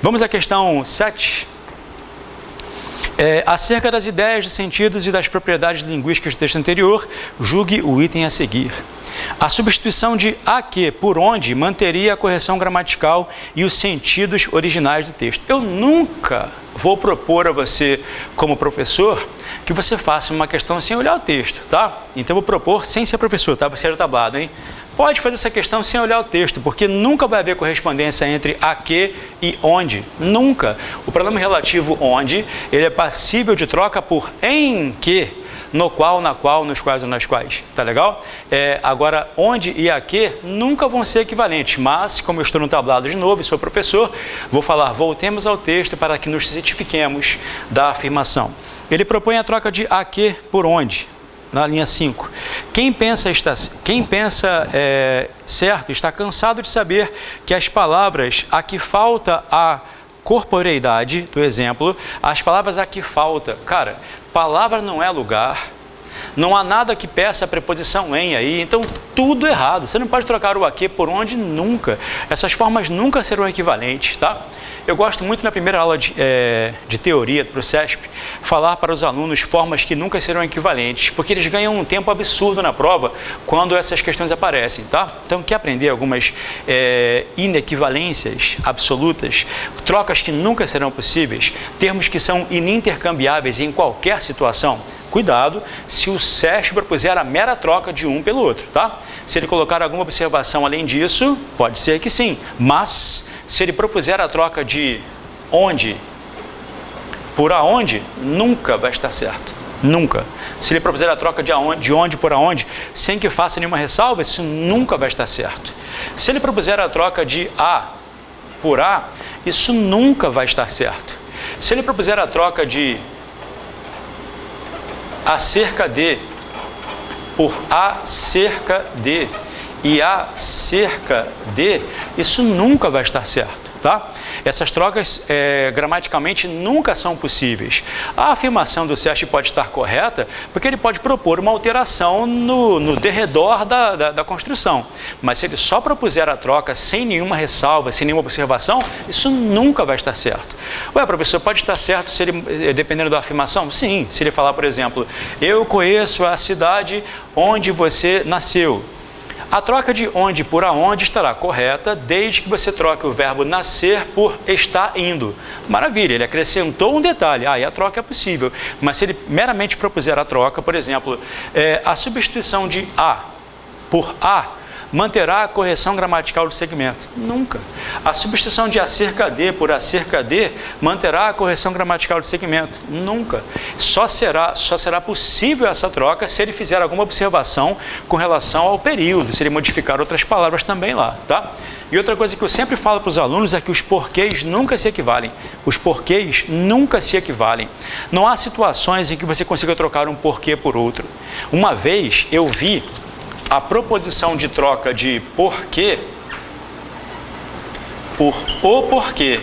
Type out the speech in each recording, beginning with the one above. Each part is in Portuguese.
Vamos à questão 7. Acerca das ideias, dos sentidos e das propriedades linguísticas do texto anterior, julgue o item a seguir. A substituição de a que por onde manteria a correção gramatical e os sentidos originais do texto. Eu nunca vou propor a você, como professor, que você faça uma questão sem olhar o texto, tá? Então eu vou propor sem ser professor, tá? Você era tablado, hein? Pode fazer essa questão sem olhar o texto, porque nunca vai haver correspondência entre a que e onde. Nunca. O pronome relativo onde, ele é passível de troca por em que, no qual, na qual, nos quais ou nas quais. Tá legal? Agora, onde e a que nunca vão ser equivalentes, mas, como eu estou no tablado de novo e sou professor, vou falar, voltemos ao texto para que nos certifiquemos da afirmação. Ele propõe a troca de a que por onde. Na linha 5. Quem pensa certo está cansado de saber que as palavras a que falta a corporeidade, do exemplo, as palavras a que falta, cara, palavra não é lugar, não há nada que peça a preposição em aí, então tudo errado. Você não pode trocar o a que por onde nunca. Essas formas nunca serão equivalentes, tá? Eu gosto muito na primeira aula de teoria para o CESP, falar para os alunos formas que nunca serão equivalentes, porque eles ganham um tempo absurdo na prova quando essas questões aparecem, tá? Então, quer aprender algumas inequivalências absolutas, trocas que nunca serão possíveis, termos que são inintercambiáveis em qualquer situação? Cuidado se o CESP propuser a mera troca de um pelo outro, tá? Se ele colocar alguma observação além disso, pode ser que sim, mas se ele propuser a troca de onde por aonde, nunca vai estar certo. Nunca. Se ele propuser a troca de onde por aonde, sem que faça nenhuma ressalva, isso nunca vai estar certo. Se ele propuser a troca de a por a, isso nunca vai estar certo. Se ele propuser a troca de acerca de por acerca de e acerca de, isso nunca vai estar certo, tá? Essas trocas gramaticalmente nunca são possíveis. A afirmação do CESP pode estar correta porque ele pode propor uma alteração no derredor da construção. Mas se ele só propuser a troca sem nenhuma ressalva, sem nenhuma observação, isso nunca vai estar certo. Ué, professor, pode estar certo se ele, dependendo da afirmação? Sim, se ele falar, por exemplo, eu conheço a cidade onde você nasceu. A troca de onde por aonde estará correta, desde que você troque o verbo nascer por está indo. Maravilha, ele acrescentou um detalhe, aí a troca é possível. Mas se ele meramente propuser a troca, por exemplo, a substituição de a por a, manterá a correção gramatical do segmento? Nunca. A substituição de acerca de por acerca de manterá a correção gramatical do segmento? Nunca. Só será possível essa troca se ele fizer alguma observação com relação ao período, se ele modificar outras palavras também lá, tá? E outra coisa que eu sempre falo para os alunos é que os porquês nunca se equivalem. Os porquês nunca se equivalem. Não há situações em que você consiga trocar um porquê por outro. Uma vez eu vi a proposição de troca de porquê por o porquê.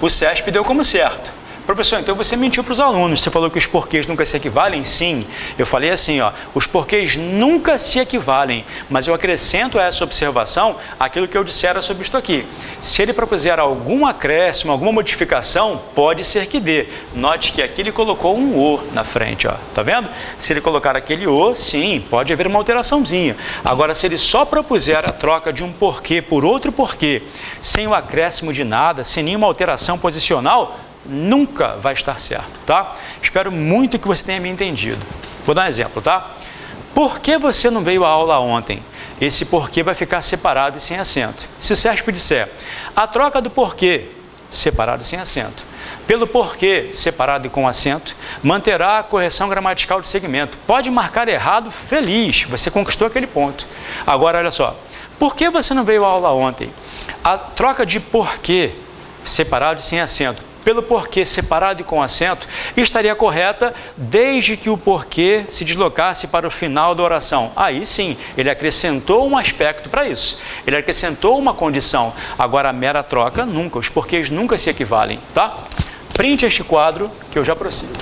O CESP deu como certo. Professor, então você mentiu para os alunos. Você falou que os porquês nunca se equivalem? Sim. Eu falei assim, ó, os porquês nunca se equivalem, mas eu acrescento a essa observação aquilo que eu dissera sobre isto aqui. Se ele propuser algum acréscimo, alguma modificação, pode ser que dê. Note que aqui ele colocou um o na frente, ó. Tá vendo? Se ele colocar aquele o, sim, pode haver uma alteraçãozinha. Agora, se ele só propuser a troca de um porquê por outro porquê, sem o acréscimo de nada, sem nenhuma alteração posicional, nunca vai estar certo, tá? Espero muito que você tenha me entendido. Vou dar um exemplo, tá? Por que você não veio à aula ontem? Esse porquê vai ficar separado e sem acento. Se o CESP disser a troca do porquê, separado e sem acento, pelo porquê, separado e com acento, manterá a correção gramatical do segmento. Pode marcar errado, feliz, você conquistou aquele ponto. Agora, olha só, por que você não veio à aula ontem? A troca de porquê, separado e sem acento, pelo porquê separado e com acento, estaria correta desde que o porquê se deslocasse para o final da oração. Aí sim, ele acrescentou um aspecto para isso. Ele acrescentou uma condição. Agora, a mera troca, nunca. Os porquês nunca se equivalem, tá? Printe este quadro que eu já prossigo.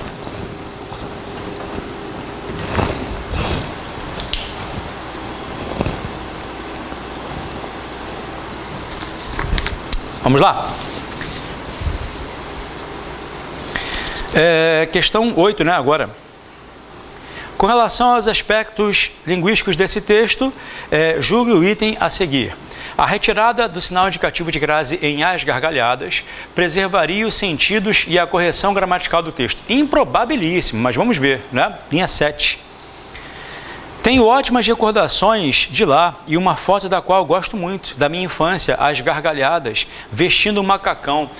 Vamos lá? Questão 8, né, agora. Com relação aos aspectos linguísticos desse texto, julgue o item a seguir. A retirada do sinal indicativo de crase em as gargalhadas preservaria os sentidos e a correção gramatical do texto. Improbabilíssimo, mas vamos ver, né? Linha 7. Tenho ótimas recordações de lá e uma foto da qual gosto muito, da minha infância, as gargalhadas, vestindo um macacão,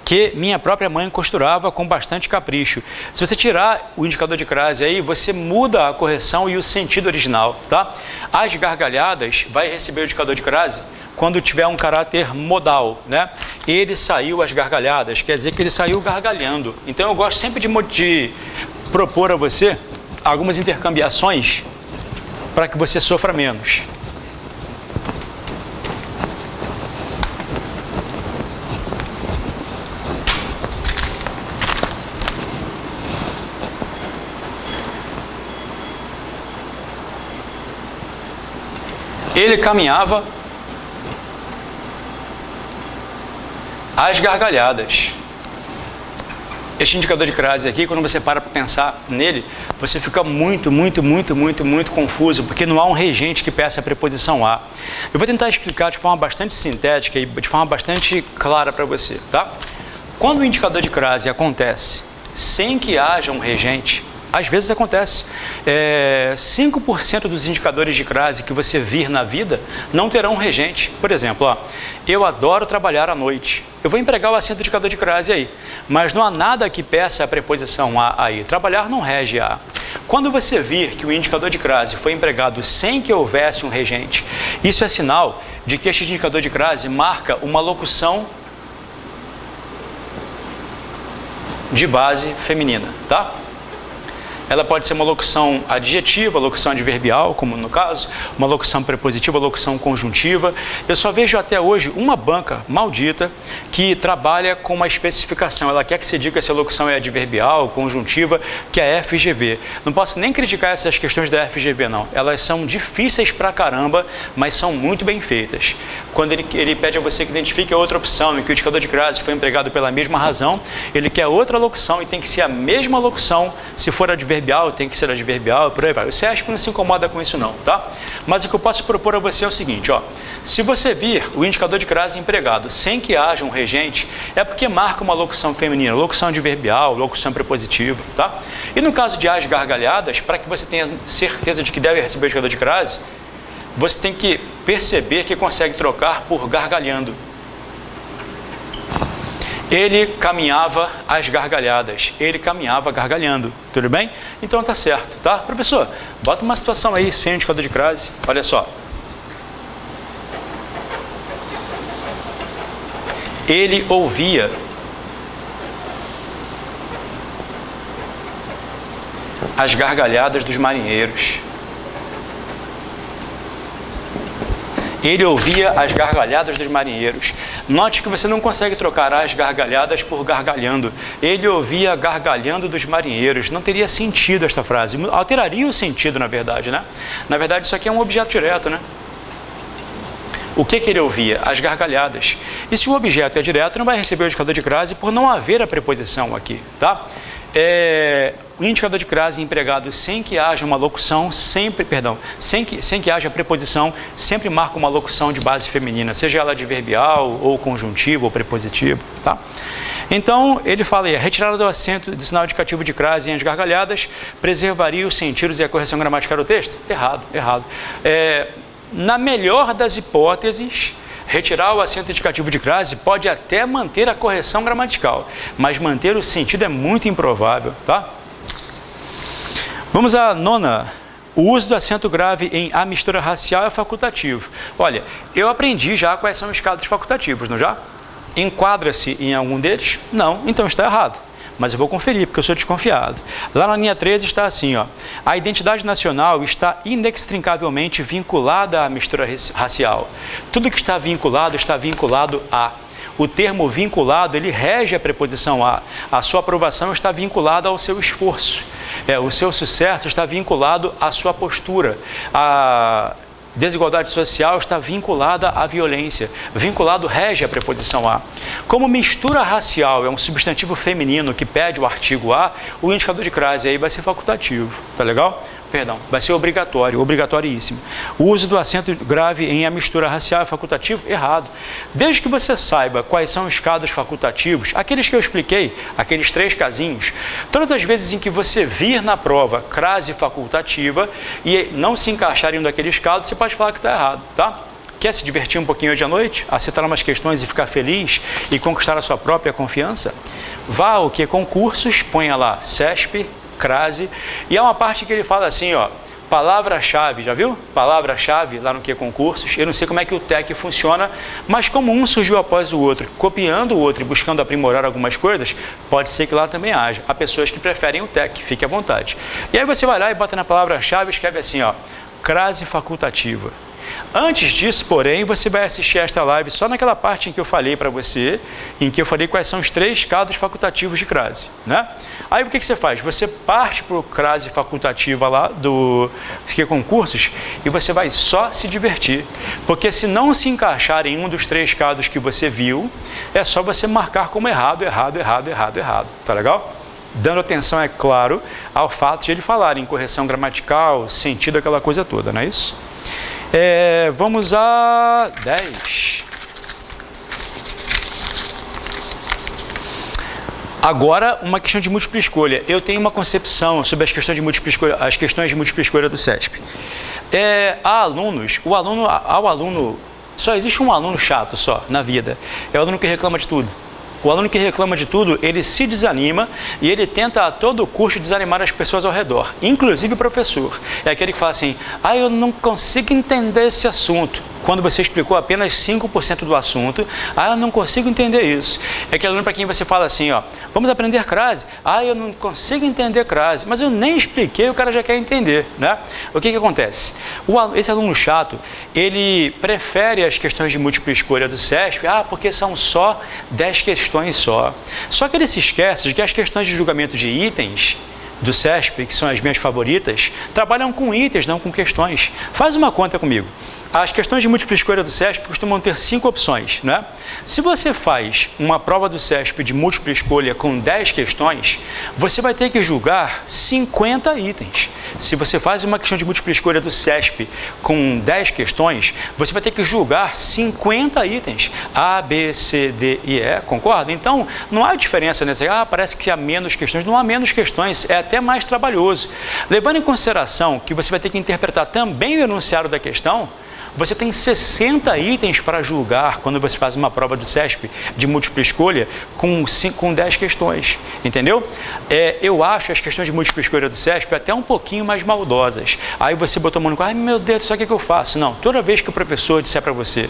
que minha própria mãe costurava com bastante capricho. Se você tirar o indicador de crase aí, você muda a correção e o sentido original, tá? As gargalhadas vai receber o indicador de crase quando tiver um caráter modal, né? Ele saiu às gargalhadas, quer dizer que ele saiu gargalhando. Então eu gosto sempre de propor a você algumas intercambiações para que você sofra menos. Ele caminhava às gargalhadas. Este indicador de crase aqui, quando você para pensar nele, você fica muito confuso, porque não há um regente que peça a preposição a. Eu vou tentar explicar de forma bastante sintética e de forma bastante clara para você, tá? Quando o indicador de crase acontece sem que haja um regente, às vezes acontece, 5% dos indicadores de crase que você vir na vida não terão um regente. Por exemplo, ó, eu adoro trabalhar à noite. Eu vou empregar o acento indicador de crase aí, mas não há nada que peça a preposição a aí. Trabalhar não rege a. Quando você vir que o indicador de crase foi empregado sem que houvesse um regente, isso é sinal de que este indicador de crase marca uma locução de base feminina, tá? Ela pode ser uma locução adjetiva, locução adverbial, como no caso, uma locução prepositiva, locução conjuntiva. Eu só vejo até hoje uma banca maldita que trabalha com uma especificação. Ela quer que se diga se a locução é adverbial, conjuntiva, que é a FGV. Não posso nem criticar essas questões da FGV, não. Elas são difíceis pra caramba, mas são muito bem feitas. Quando ele pede a você que identifique a outra opção, em que o indicador de crase foi empregado pela mesma razão, ele quer outra locução e tem que ser a mesma locução. Se for adverbial, tem que ser adverbial, por aí vai. O CESP não se incomoda com isso não, tá? Mas o que eu posso propor a você é o seguinte, ó. Se você vir o indicador de crase empregado sem que haja um regente, é porque marca uma locução feminina, locução adverbial, locução prepositiva, tá? E no caso de as gargalhadas, para que você tenha certeza de que deve receber o indicador de crase, você tem que perceber que consegue trocar por gargalhando. Ele caminhava às gargalhadas, ele caminhava gargalhando, tudo bem? Então tá certo, tá? Professor, bota uma situação aí sem indicador de crase, olha só. Ele ouvia as gargalhadas dos marinheiros. Ele ouvia as gargalhadas dos marinheiros. Note que você não consegue trocar as gargalhadas por gargalhando. Ele ouvia gargalhando dos marinheiros. Não teria sentido esta frase. Alteraria o sentido, na verdade, né? Na verdade, isso aqui é um objeto direto, né? O que ele ouvia? As gargalhadas. E se o objeto é direto, não vai receber o indicador de crase por não haver a preposição aqui, tá? O indicador de crase empregado sem que haja uma locução, sem que haja preposição, sempre marca uma locução de base feminina, seja ela adverbial, ou conjuntiva, ou prepositiva, tá? Então, ele fala aí, a retirada do acento do sinal indicativo de crase em as gargalhadas preservaria os sentidos e a correção gramatical do texto? Errado. Na melhor das hipóteses, retirar o acento indicativo de crase pode até manter a correção gramatical, mas manter o sentido é muito improvável, tá? Vamos à nona. O uso do acento grave em a mistura racial é facultativo. Olha, eu aprendi já quais são os casos facultativos, não já? Enquadra-se em algum deles? Não, então está errado. Mas eu vou conferir, porque eu sou desconfiado. Lá na linha 13 está assim, ó. A identidade nacional está inextricavelmente vinculada à mistura racial. Tudo que está vinculado a. O termo vinculado, ele rege a preposição a. A sua aprovação está vinculada ao seu esforço. O seu sucesso está vinculado à sua postura. Desigualdade social está vinculada à violência. Vinculado rege a preposição a. Como mistura racial é um substantivo feminino que pede o artigo a, o indicador de crase aí vai ser facultativo. Tá legal? Perdão, vai ser obrigatório, obrigatoriíssimo. O uso do acento grave em a mistura racial é facultativo? Errado. Desde que você saiba quais são os casos facultativos, aqueles que eu expliquei, aqueles 3 casinhos, todas as vezes em que você vir na prova crase facultativa e não se encaixar em um daqueles casos, você pode falar que está errado, tá? Quer se divertir um pouquinho hoje à noite? Acertar umas questões e ficar feliz e conquistar a sua própria confiança? Vá ao que concursos, ponha lá CESP, crase, e há uma parte que ele fala assim, ó, palavra-chave, já viu? Palavra-chave lá no que concursos. Eu não sei como é que o TEC funciona, mas como um surgiu após o outro, copiando o outro e buscando aprimorar algumas coisas, pode ser que lá também haja. Há pessoas que preferem o TEC, fique à vontade. E aí você vai lá e bota na palavra-chave e escreve assim, ó, crase facultativa. Antes disso, porém, você vai assistir esta live só naquela parte em que eu falei para você, em que eu falei quais são os 3 casos facultativos de crase, né? Aí o que você faz? Você parte para o crase facultativa lá do que concursos e você vai só se divertir, porque se não se encaixar em um dos 3 casos que você viu, é só você marcar como errado, errado, errado, errado, errado, tá legal? Dando atenção, é claro, ao fato de ele falar em correção gramatical, sentido, aquela coisa toda, não é isso? Vamos a 10. Agora, uma questão de múltipla escolha. Eu tenho uma concepção sobre as questões de múltipla escolha, as questões de múltipla escolha do CESP. Há alunos, ao aluno, só existe um aluno chato só na vida. É o aluno que reclama de tudo. O aluno que reclama de tudo, ele se desanima e ele tenta a todo custo desanimar as pessoas ao redor, inclusive o professor. É aquele que fala assim, eu não consigo entender esse assunto. Quando você explicou apenas 5% do assunto, eu não consigo entender isso. É aquele aluno para quem você fala assim, ó, vamos aprender crase. Eu não consigo entender crase, mas eu nem expliquei, o cara já quer entender, né? O que acontece? Esse aluno chato, ele prefere as questões de múltipla escolha do CESP, porque são só 10 questões só. Só que ele se esquece de que as questões de julgamento de itens do CESP, que são as minhas favoritas, trabalham com itens, não com questões. Faz uma conta comigo. As questões de múltipla escolha do CESP costumam ter 5 opções, né? Se você faz uma prova do CESP de múltipla escolha com 10 questões, você vai ter que julgar 50 itens. Se você faz uma questão de múltipla escolha do CESP com 10 questões, você vai ter que julgar 50 itens. A, B, C, D e E, concorda? Então, não há diferença nessa, parece que há menos questões. Não há menos questões, é até mais trabalhoso. Levando em consideração que você vai ter que interpretar também o enunciado da questão, você tem 60 itens para julgar quando você faz uma prova do CESP de múltipla escolha com 10 questões, entendeu? Eu acho as questões de múltipla escolha do CESP até um pouquinho mais maldosas. Aí você botou a mão no carro, meu Deus, só que eu faço? Não, toda vez que o professor disser para você,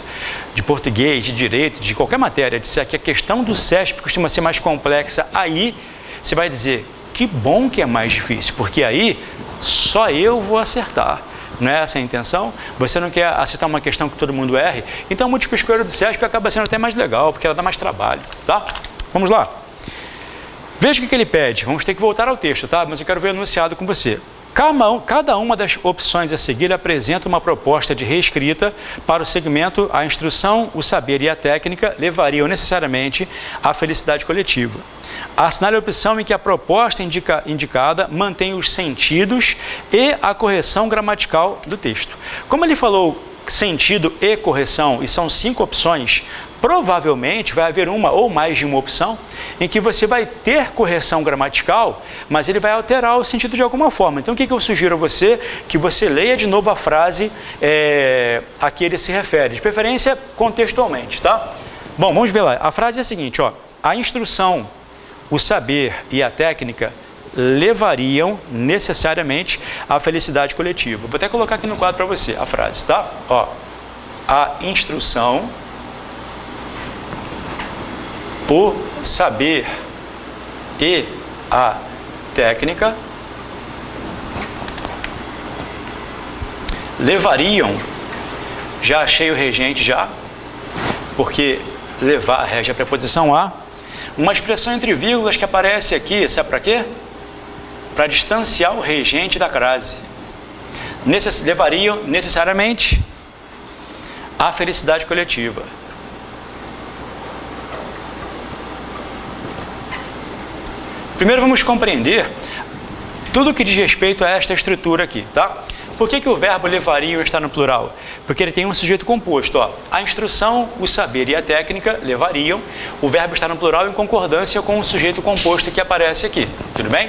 de português, de direito, de qualquer matéria, disser que a questão do CESP costuma ser mais complexa, aí você vai dizer, que bom que é mais difícil, porque aí só eu vou acertar. Não é essa a intenção? Você não quer acertar uma questão que todo mundo erre? Então a múltipla escolha do CESP acaba sendo até mais legal, porque ela dá mais trabalho, tá? Vamos lá. Veja o que ele pede. Vamos ter que voltar ao texto, tá? Mas eu quero ver o enunciado com você. Cada uma das opções a seguir apresenta uma proposta de reescrita para o segmento a instrução, o saber e a técnica levariam necessariamente à felicidade coletiva. Assinale a opção em que a proposta indicada mantém os sentidos e a correção gramatical do texto. Como ele falou sentido e correção, e são 5 opções, provavelmente vai haver uma ou mais de uma opção em que você vai ter correção gramatical, mas ele vai alterar o sentido de alguma forma. Então, o que eu sugiro a você? Que você leia de novo a frase a que ele se refere, de preferência contextualmente, tá? Bom, vamos ver lá. A frase é a seguinte, ó. A instrução, o saber e a técnica levariam necessariamente à felicidade coletiva. Vou até colocar aqui no quadro para você a frase, tá? Ó, a instrução, o saber e a técnica levariam, já achei o regente já, porque levar rege a preposição a, uma expressão entre vírgulas que aparece aqui, sabe para quê? Para distanciar o regente da crase. Levariam necessariamente a felicidade coletiva. Primeiro vamos compreender tudo que diz respeito a esta estrutura aqui, tá? Por que o verbo levariam está no plural? Porque ele tem um sujeito composto, ó. A instrução, o saber e a técnica levariam. O verbo está no plural em concordância com o sujeito composto que aparece aqui, tudo bem?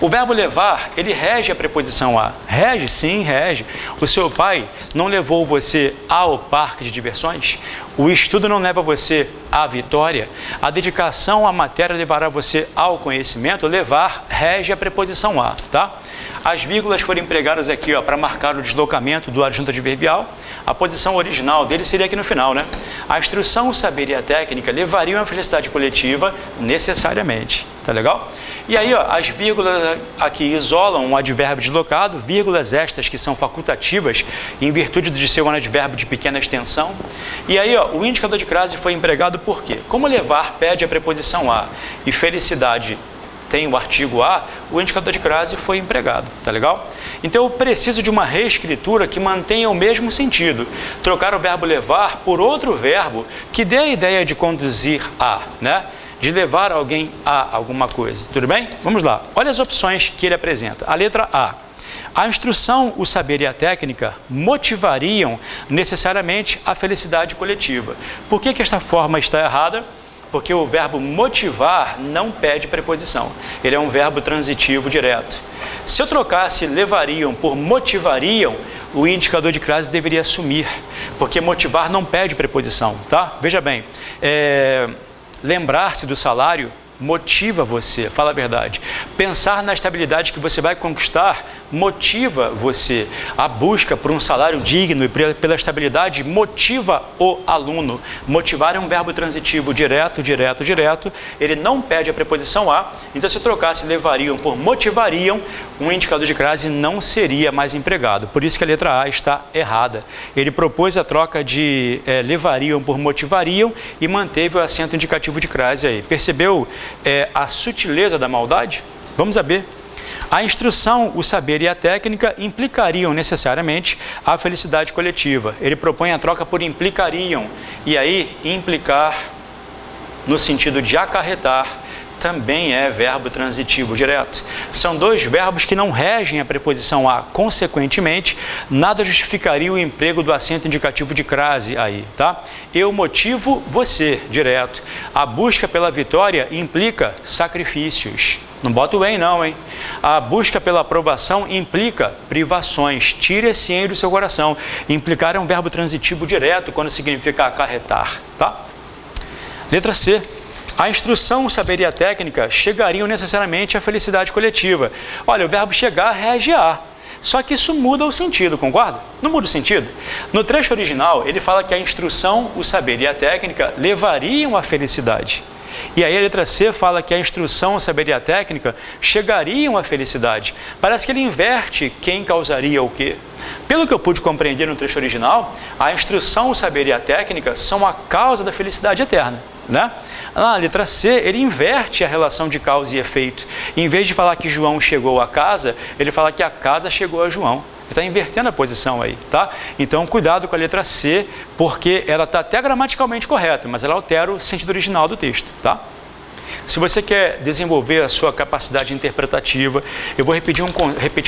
O verbo levar, ele rege a preposição a. Rege? Sim, rege. O seu pai não levou você ao parque de diversões? O estudo não leva você à vitória? A dedicação à matéria levará você ao conhecimento? Levar rege a preposição a, tá? As vírgulas foram empregadas aqui para marcar o deslocamento do adjunto adverbial. A posição original dele seria aqui no final, né? A instrução, o saber e a técnica levariam a felicidade coletiva necessariamente. Tá legal? E aí, as vírgulas aqui isolam um advérbio deslocado, vírgulas estas que são facultativas em virtude de ser um advérbio de pequena extensão. E aí, o indicador de crase foi empregado por quê? Como levar pede a preposição a e felicidade tem o artigo a, o indicador de crase foi empregado, tá legal? Então eu preciso de uma reescritura que mantenha o mesmo sentido, trocar o verbo levar por outro verbo que dê a ideia de conduzir a, né? De levar alguém a alguma coisa, tudo bem? Vamos lá, olha as opções que ele apresenta. A letra A. A instrução, o saber e a técnica motivariam necessariamente a felicidade coletiva. Por que esta forma está errada? Porque o verbo motivar não pede preposição. Ele é um verbo transitivo direto. Se eu trocasse levariam por motivariam, o indicador de crase deveria sumir, porque motivar não pede preposição, tá? Veja bem, lembrar-se do salário motiva você, fala a verdade. Pensar na estabilidade que você vai conquistar motiva você. A busca por um salário digno e pela estabilidade motiva o aluno. Motivar é um verbo transitivo direto, direto, direto. Ele não pede a preposição a. Então, se eu trocasse levariam por motivariam, um indicador de crase não seria mais empregado. Por isso que a letra A está errada. Ele propôs a troca de levariam por motivariam e manteve o acento indicativo de crase aí. Percebeu a sutileza da maldade? Vamos a B. A instrução, o saber e a técnica implicariam necessariamente a felicidade coletiva. Ele propõe a troca por implicariam. E aí, implicar, no sentido de acarretar, também é verbo transitivo direto. São dois verbos que não regem a preposição a. Consequentemente, nada justificaria o emprego do acento indicativo de crase aí, tá? Eu motivo você, direto. A busca pela vitória implica sacrifícios. Não bota o em não, hein? A busca pela aprovação implica privações. Tire esse em do seu coração. Implicar é um verbo transitivo direto quando significa acarretar, tá? Letra C. A instrução, o saber e a técnica chegariam necessariamente à felicidade coletiva. Olha, o verbo chegar rege a. Só que isso muda o sentido, concorda? Não muda o sentido? No trecho original, ele fala que a instrução, o saber e a técnica levariam à felicidade. E aí a letra C fala que a instrução, o saber e a técnica chegariam à felicidade. Parece que ele inverte quem causaria o quê. Pelo que eu pude compreender no trecho original, a instrução, o saber e a técnica são a causa da felicidade eterna, né? Na letra C, ele inverte a relação de causa e efeito. Em vez de falar que João chegou à casa, ele fala que a casa chegou a João. Ele está invertendo a posição aí, tá? Então, cuidado com a letra C, porque ela está até gramaticalmente correta, mas ela altera o sentido original do texto, tá? Se você quer desenvolver a sua capacidade interpretativa, eu vou repetir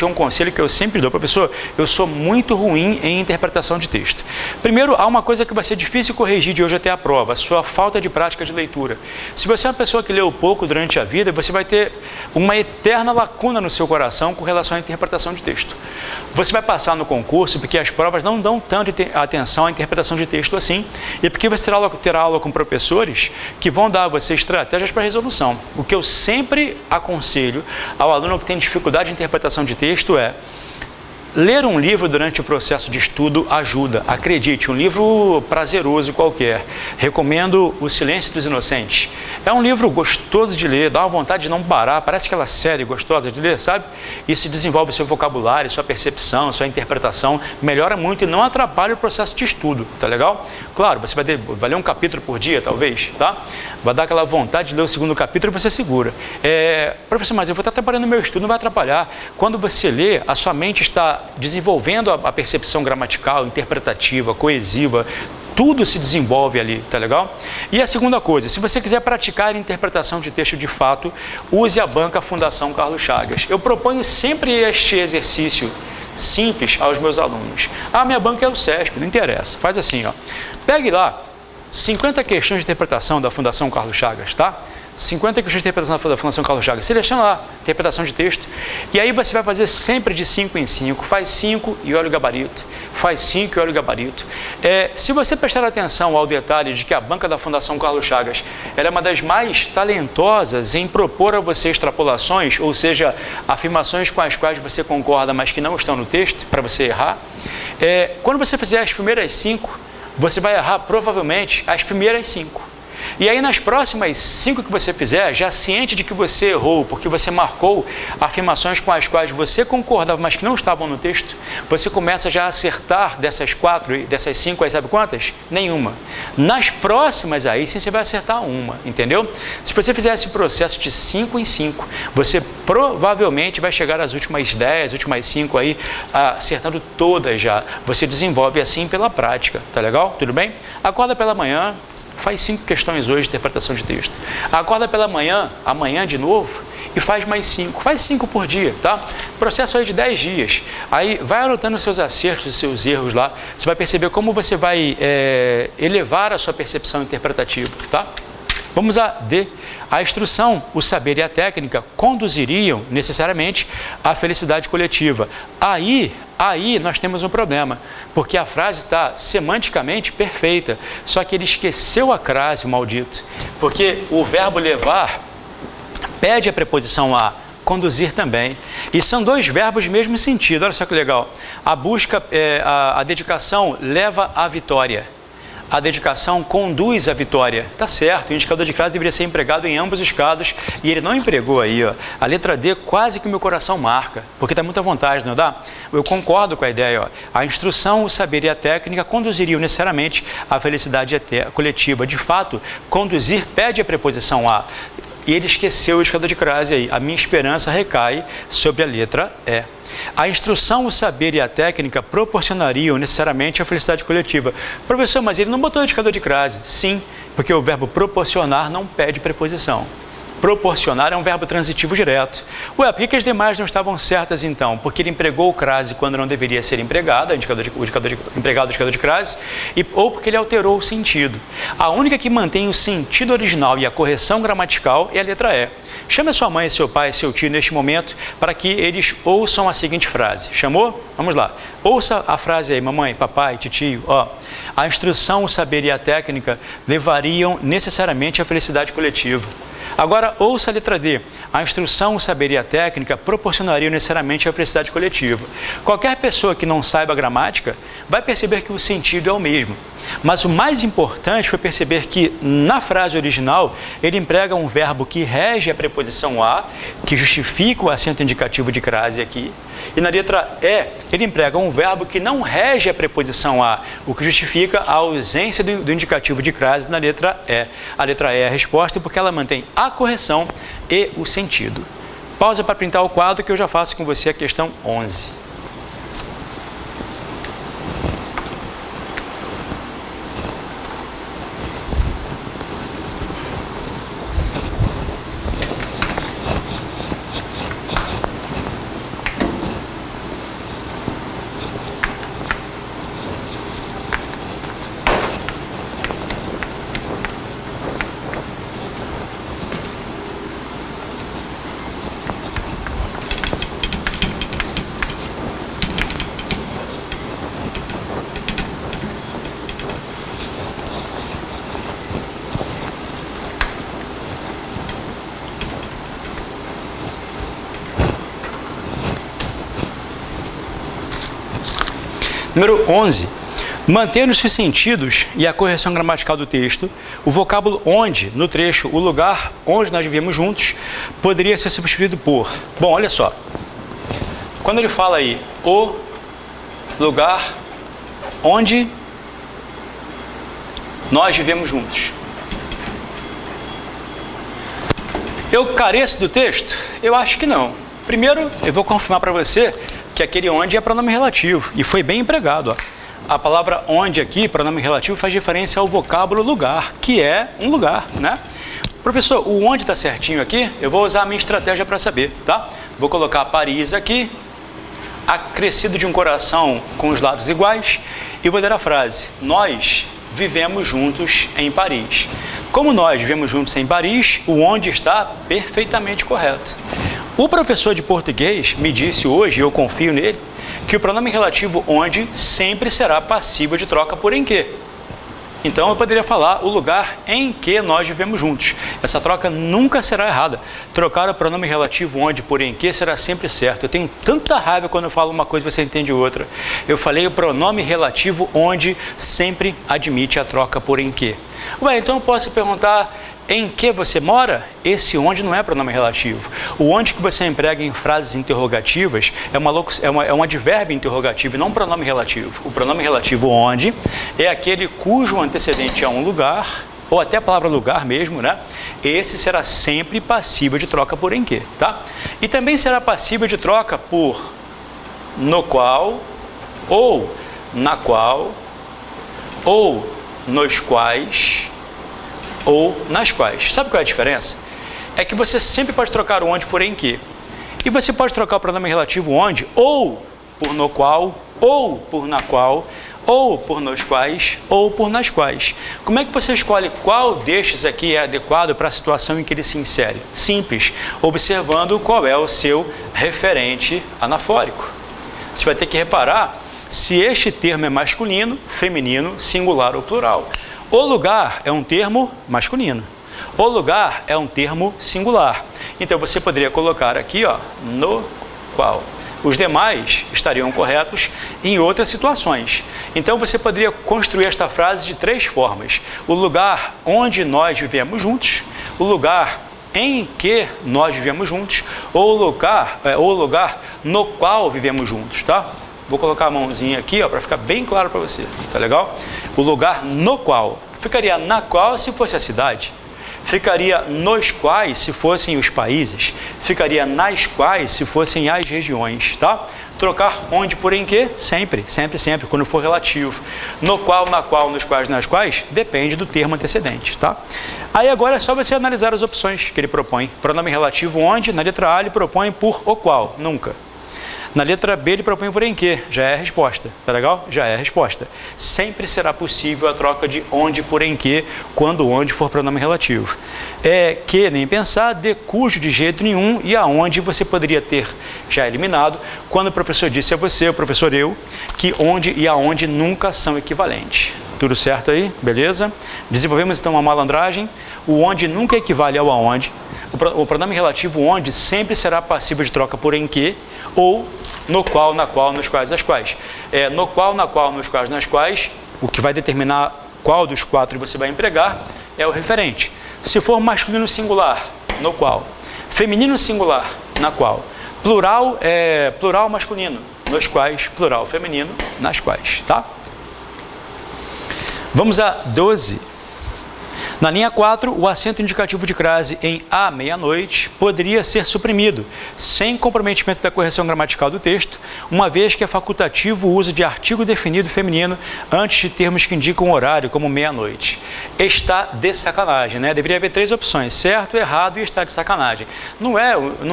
um conselho que eu sempre dou. Professor, eu sou muito ruim em interpretação de texto. Primeiro, há uma coisa que vai ser difícil corrigir de hoje até a prova, a sua falta de prática de leitura. Se você é uma pessoa que leu pouco durante a vida, você vai ter uma eterna lacuna no seu coração com relação à interpretação de texto. Você vai passar no concurso porque as provas não dão tanto atenção à interpretação de texto assim, e porque você terá aula com professores que vão dar a você estratégias para resolução. O que eu sempre aconselho ao aluno que tem dificuldade de interpretação de texto é ler um livro durante o processo de estudo ajuda. Acredite, um livro prazeroso qualquer. Recomendo O Silêncio dos Inocentes. É um livro gostoso de ler, dá uma vontade de não parar, parece aquela série gostosa de ler, sabe? Isso desenvolve seu vocabulário, sua percepção, sua interpretação, melhora muito e não atrapalha o processo de estudo, tá legal? Claro, você vai ler um capítulo por dia, talvez, tá? Vai dar aquela vontade de ler o segundo capítulo e você segura. Professor, mas eu vou estar trabalhando no meu estudo, não vai atrapalhar. Quando você lê, a sua mente está desenvolvendo a percepção gramatical, interpretativa, coesiva, tudo se desenvolve ali, tá legal? E a segunda coisa, se você quiser praticar a interpretação de texto de fato, use a banca Fundação Carlos Chagas. Eu proponho sempre este exercício simples aos meus alunos. Ah, minha banca é o CESP, não interessa. Faz assim, ó. Pegue lá 50 questões de interpretação da Fundação Carlos Chagas, tá? 50 questões de interpretação da Fundação Carlos Chagas. Seleciona lá, interpretação de texto. E aí você vai fazer sempre de 5 em 5. Faz 5 e olha o gabarito. Faz 5 e olha o gabarito. Se você prestar atenção ao detalhe de que a banca da Fundação Carlos Chagas ela é uma das mais talentosas em propor a você extrapolações, ou seja, afirmações com as quais você concorda, mas que não estão no texto, para você errar. Quando você fizer as primeiras 5, você vai errar provavelmente as primeiras 5. E aí nas próximas 5 que você fizer, já ciente de que você errou, porque você marcou afirmações com as quais você concordava, mas que não estavam no texto, você começa já a acertar dessas 4, dessas 5, aí sabe quantas? Nenhuma. Nas próximas aí sim você vai acertar uma, entendeu? Se você fizer esse processo de 5 em 5, você provavelmente vai chegar às últimas 10, últimas 5 aí, acertando todas já. Você desenvolve assim pela prática, tá legal? Tudo bem? Acorda pela manhã, faz 5 questões hoje de interpretação de texto. Acorda pela manhã, amanhã de novo, e faz mais 5. Faz 5 por dia, tá? Processo aí de 10 dias. Aí vai anotando os seus acertos e seus erros lá. Você vai perceber como você vai elevar a sua percepção interpretativa, tá? Vamos a D. A instrução, o saber e a técnica conduziriam necessariamente à felicidade coletiva. Aí nós temos um problema, porque a frase está semanticamente perfeita, só que ele esqueceu a crase, o maldito, porque o verbo levar pede a preposição a, conduzir também, e são 2 verbos de mesmo sentido. Olha só que legal, a busca, a dedicação leva à vitória. A dedicação conduz à vitória. Tá certo, o indicador de crase deveria ser empregado em ambos os casos e ele não empregou aí, ó. A letra D quase que o meu coração marca, porque dá muita vontade, não dá? Eu concordo com a ideia, ó. A instrução, o saber e a técnica conduziriam necessariamente à felicidade coletiva. De fato, conduzir pede a preposição a. E ele esqueceu o indicador de crase aí. A minha esperança recai sobre a letra E. A instrução, o saber e a técnica proporcionariam necessariamente a felicidade coletiva. Professor, mas ele não botou o indicador de crase. Sim, porque o verbo proporcionar não pede preposição. Proporcionar é um verbo transitivo direto. Ué, por que as demais não estavam certas então? Porque ele empregou o crase quando não deveria ser empregado, empregado o indicador de crase, ou porque ele alterou o sentido. A única que mantém o sentido original e a correção gramatical é a letra E. Chame a sua mãe, seu pai, seu tio neste momento para que eles ouçam a seguinte frase. Chamou? Vamos lá. Ouça a frase aí, mamãe, papai, titio. Ó, a instrução, o saber e a técnica levariam necessariamente à felicidade coletiva. Agora, ouça a letra D. A instrução, o saber e a técnica proporcionariam necessariamente a felicidade coletiva. Qualquer pessoa que não saiba gramática vai perceber que o sentido é o mesmo. Mas o mais importante foi perceber que, na frase original, ele emprega um verbo que rege a preposição a, que justifica o acento indicativo de crase aqui. E na letra E, ele emprega um verbo que não rege a preposição a, o que justifica a ausência do indicativo de crase na letra E. A letra E é a resposta porque ela mantém a correção e o sentido. Pausa para printar o quadro que eu já faço com você a questão 11. Número 11. Mantendo-se os sentidos e a correção gramatical do texto, o vocábulo onde, no trecho, o lugar onde nós vivemos juntos, poderia ser substituído por... Bom, olha só. Quando ele fala aí, o lugar onde nós vivemos juntos. Eu careço do texto? Eu acho que não. Primeiro, eu vou confirmar para você que aquele onde é pronome relativo, e foi bem empregado, ó. A palavra onde aqui, pronome relativo, faz referência ao vocábulo lugar, que é um lugar, né? Professor, o onde está certinho aqui, eu vou usar a minha estratégia para saber, tá? Vou colocar Paris aqui, acrescido de um coração com os lados iguais, e vou dar a frase: nós vivemos juntos em Paris. Como nós vivemos juntos em Paris, o onde está perfeitamente correto. O professor de português me disse hoje, e eu confio nele, que o pronome relativo onde sempre será passível de troca por em que. Então eu poderia falar o lugar em que nós vivemos juntos. Essa troca nunca será errada. Trocar o pronome relativo onde por em que será sempre certo. Eu tenho tanta raiva quando eu falo uma coisa e você entende outra. Eu falei o pronome relativo onde sempre admite a troca por em que. Ué, então eu posso perguntar: em que você mora? Esse onde não é pronome relativo. O onde que você emprega em frases interrogativas é um advérbio interrogativo e não um pronome relativo. O pronome relativo onde é aquele cujo antecedente é um lugar, ou até a palavra lugar mesmo, né? Esse será sempre passível de troca por em que, tá? E também será passível de troca por no qual, ou na qual, ou nos quais, ou nas quais. Sabe qual é a diferença? É que você sempre pode trocar o onde por em que. E você pode trocar o pronome relativo onde ou por no qual, ou por na qual, ou por nos quais, ou por nas quais. Como é que você escolhe qual destes aqui é adequado para a situação em que ele se insere? Simples, observando qual é o seu referente anafórico. Você vai ter que reparar se este termo é masculino, feminino, singular ou plural. O lugar é um termo masculino. O lugar é um termo singular. Então você poderia colocar aqui, ó, no qual. Os demais estariam corretos em outras situações. Então você poderia construir esta frase de três formas: o lugar onde nós vivemos juntos, o lugar em que nós vivemos juntos, ou o lugar no qual vivemos juntos, tá? Vou colocar a mãozinha aqui, ó, para ficar bem claro para você, tá legal? O lugar no qual. Ficaria na qual se fosse a cidade. Ficaria nos quais se fossem os países. Ficaria nas quais se fossem as regiões, tá? Trocar onde por em que? Sempre, sempre, sempre, quando for relativo. No qual, na qual, nos quais, nas quais, depende do termo antecedente, tá? Aí agora é só você analisar as opções que ele propõe. Pronome relativo onde, na letra A ele propõe por o qual, nunca. Na letra B ele propõe por em que, já é a resposta, tá legal? Já é a resposta. Sempre será possível a troca de onde por em que, quando onde for pronome relativo. É que, nem pensar, de cujo de jeito nenhum e aonde você poderia ter já eliminado, quando o professor disse a você, o professor eu, que onde e aonde nunca são equivalentes. Tudo certo aí? Beleza? Desenvolvemos então uma malandragem. O onde nunca equivale ao aonde. O pronome relativo onde sempre será passível de troca por em que, ou no qual, na qual, nos quais, as quais. No qual, na qual, nos quais, nas quais, o que vai determinar qual dos quatro você vai empregar é o referente. Se for masculino singular, no qual. Feminino singular, na qual. Plural é plural masculino, nos quais. Plural feminino, nas quais, tá? Vamos a 12. Na linha 4, o acento indicativo de crase em à meia-noite poderia ser suprimido, sem comprometimento da correção gramatical do texto, uma vez que é facultativo o uso de artigo definido feminino antes de termos que indicam horário, como meia-noite. Está de sacanagem, né? Deveria haver três opções: certo, errado e está de sacanagem. Não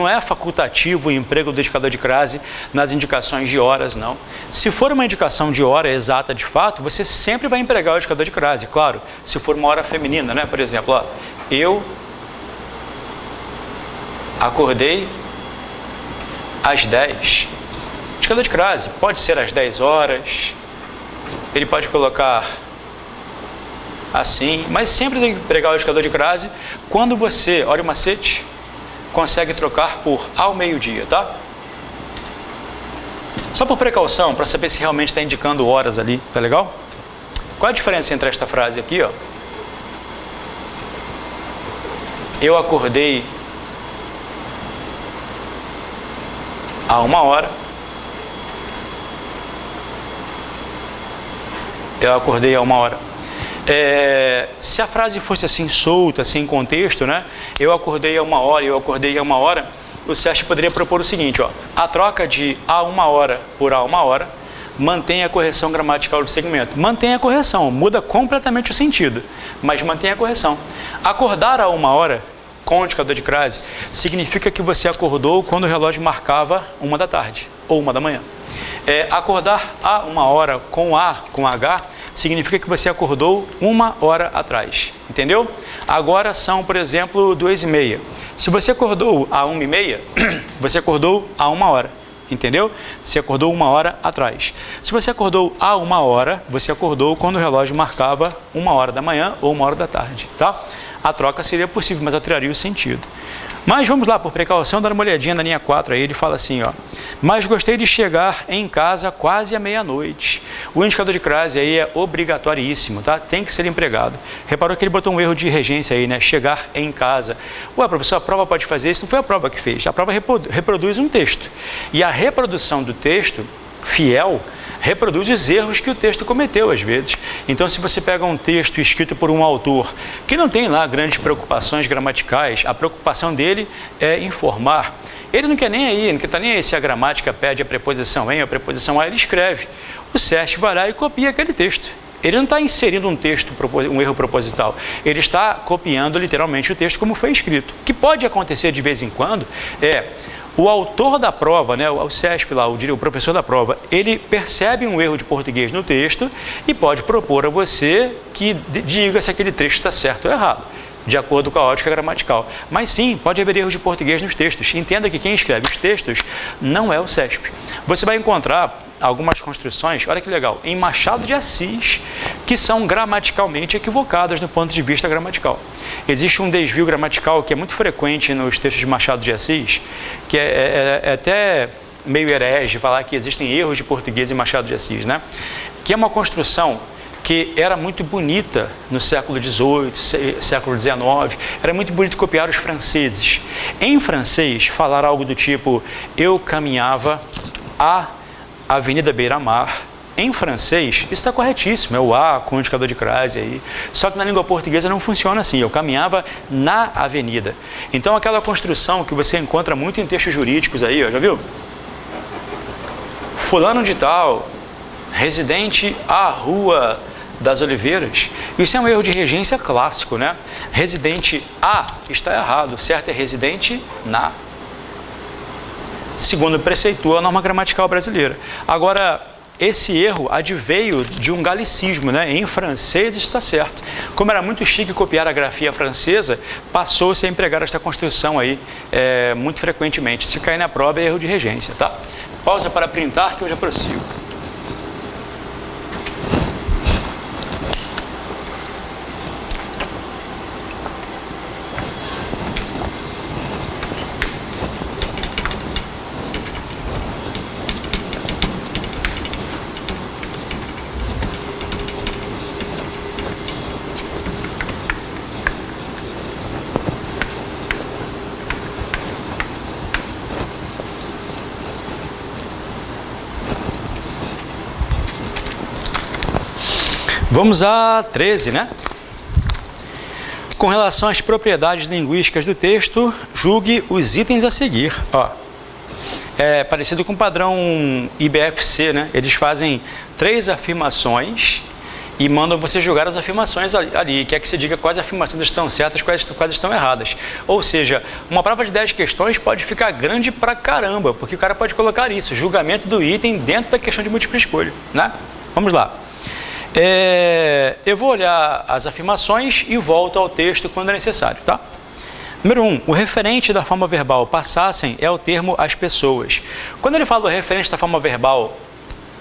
é facultativo o emprego do indicador de crase nas indicações de horas, não. Se for uma indicação de hora exata de fato, você sempre vai empregar o indicador de crase, claro, se for uma hora feminina, né? Por exemplo, ó, eu acordei às 10. Indicador de crase, pode ser às 10 horas, ele pode colocar assim, mas sempre tem que empregar o indicador de crase quando você, olha o macete, consegue trocar por ao meio-dia, tá? Só por precaução, para saber se realmente está indicando horas ali, tá legal? Qual a diferença entre esta frase aqui, ó? Eu acordei a 1h. Eu acordei a 1h. Se a frase fosse assim solta, sem contexto, né? Eu acordei a 1h, eu acordei a 1h. o SESC poderia propor o seguinte, ó, a troca de A 1 hora por A 1 hora mantém a correção gramatical do segmento. Mantém a correção, muda completamente o sentido, mas mantém a correção. Acordar a 1 hora com o indicador de crase significa que você acordou quando o relógio marcava 1 da tarde ou 1 da manhã. Acordar a 1 hora com H significa que você acordou 1 hora atrás, entendeu? Agora são, por exemplo, 2h30. Se você acordou a 1h30, você acordou a 1 hora, entendeu? Você acordou 1 hora atrás. Se você acordou a 1 hora, você acordou quando o relógio marcava 1 hora da manhã ou 1 hora da tarde, tá? A troca seria possível, mas alteraria o sentido. Mas vamos lá, por precaução, dar uma olhadinha na linha 4 aí, ele fala assim, ó. Mas gostei de chegar em casa quase à meia-noite. O indicador de crase aí é obrigatoriíssimo, tá? Tem que ser empregado. Reparou que ele botou um erro de regência aí, né? Chegar em casa. Ué, professor, a prova pode fazer isso? Não foi a prova que fez. A prova reproduz um texto. E a reprodução do texto, fiel, reproduz os erros que o texto cometeu às vezes. Então, se você pega um texto escrito por um autor que não tem lá grandes preocupações gramaticais, a preocupação dele é informar. Ele não quer nem aí, não está nem aí se a gramática pede a preposição em ou a preposição a, ele escreve. O SESC vai lá e copia aquele texto. Ele não está inserindo um erro proposital, ele está copiando literalmente o texto como foi escrito. O que pode acontecer de vez em quando é o autor da prova, né, o SESP lá, o professor da prova, ele percebe um erro de português no texto e pode propor a você que diga se aquele texto está certo ou errado, de acordo com a ótica gramatical. Mas sim, pode haver erros de português nos textos. Entenda que quem escreve os textos não é o SESP. Você vai encontrar algumas construções, olha que legal, em Machado de Assis, que são gramaticalmente equivocadas do ponto de vista gramatical. Existe um desvio gramatical que é muito frequente nos textos de Machado de Assis, que é até meio herege falar que existem erros de português em Machado de Assis, né? Que é uma construção que era muito bonita no século XVIII, século XIX, era muito bonito copiar os franceses. Em francês, falar algo do tipo, eu caminhava a Avenida Beira-Mar, em francês, isso está corretíssimo, é o A com o indicador de crase aí. Só que na língua portuguesa não funciona assim, eu caminhava na avenida. Então aquela construção que você encontra muito em textos jurídicos aí, ó, já viu? Fulano de tal, residente à Rua das Oliveiras. Isso é um erro de regência clássico, né? Residente a está errado, certo é residente na. Segundo preceitua a norma gramatical brasileira. Agora, esse erro adveio de um galicismo, né? Em francês está certo. Como era muito chique copiar a grafia francesa, passou-se a empregar essa construção aí muito frequentemente. Se cair na prova é erro de regência, tá? Pausa para printar que eu já prossigo. Vamos a 13, né? Com relação às propriedades linguísticas do texto, julgue os itens a seguir. Ó, é parecido com o padrão IBFC, né? Eles fazem 3 afirmações e mandam você julgar as afirmações ali. Quer que você diga quais afirmações estão certas, quais estão erradas. Ou seja, uma prova de 10 questões pode ficar grande pra caramba, porque o cara pode colocar isso, julgamento do item dentro da questão de múltipla escolha, né? Vamos lá. Eu vou olhar as afirmações e volto ao texto quando é necessário, tá? Número 1, o referente da forma verbal passassem é o termo as pessoas. Quando ele fala o referente da forma verbal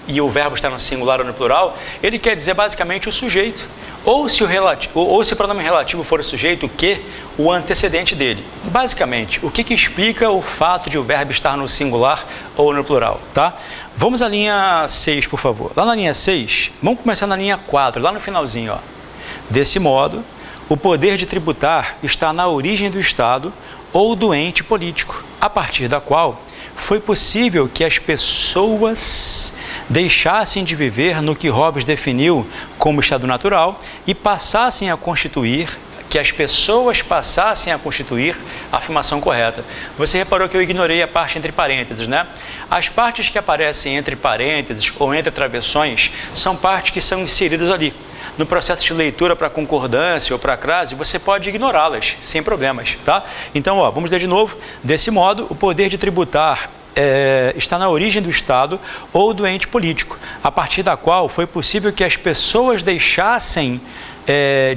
e o verbo está no singular ou no plural, ele quer dizer basicamente o sujeito. Ou se o pronome relativo for o sujeito, o que? O antecedente dele. Basicamente, o que explica o fato de o verbo estar no singular ou no plural, tá? Vamos à linha 6, por favor. Lá na linha 6, vamos começar na linha 4, lá no finalzinho, ó. Desse modo, o poder de tributar está na origem do Estado ou do ente político, a partir da qual foi possível que as pessoas deixassem de viver no que Hobbes definiu como estado natural e passassem a constituir que as pessoas passassem a constituir, afirmação correta. Você reparou que eu ignorei a parte entre parênteses, né? As partes que aparecem entre parênteses ou entre travessões são partes que são inseridas ali. No processo de leitura para concordância ou para crase, você pode ignorá-las, sem problemas, tá? Então, ó, vamos ler de novo. Desse modo, o poder de tributar está na origem do Estado ou do ente político, a partir da qual foi possível que as pessoas deixassem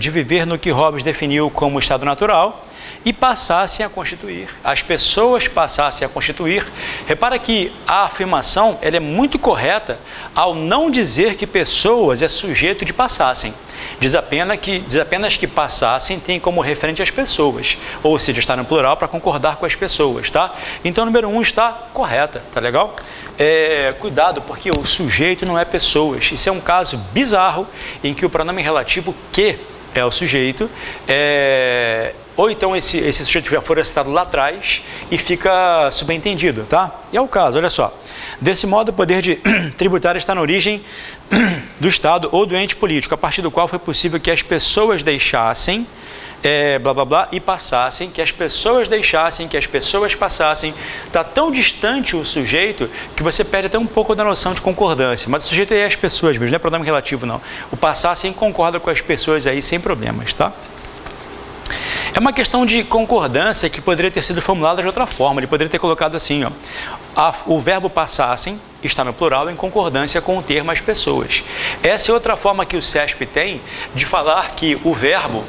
de viver no que Hobbes definiu como Estado natural e passassem a constituir. As pessoas passassem a constituir. Repara que a afirmação ela é muito correta ao não dizer que pessoas é sujeito de passassem. Diz apenas que passassem tem como referente as pessoas, ou seja, está no plural para concordar com as pessoas, tá? Então, o número 1 está correta, tá legal? Cuidado, porque o sujeito não é pessoas. Isso é um caso bizarro em que o pronome relativo que é o sujeito, ou então esse sujeito já for citado lá atrás e fica subentendido, tá? E é o caso, olha só. Desse modo, o poder de tributar está na origem do Estado ou do ente político, a partir do qual foi possível que as pessoas deixassem, blá blá blá, e passassem, que as pessoas deixassem, que as pessoas passassem. Está tão distante o sujeito que você perde até um pouco da noção de concordância, mas o sujeito é as pessoas mesmo, não é pronome relativo não. O passassem concorda com as pessoas aí sem problemas, tá? É uma questão de concordância que poderia ter sido formulada de outra forma. Ele poderia ter colocado assim, ó, o verbo passassem está no plural em concordância com o termo as pessoas. Essa é outra forma que o CESP tem de falar que o verbo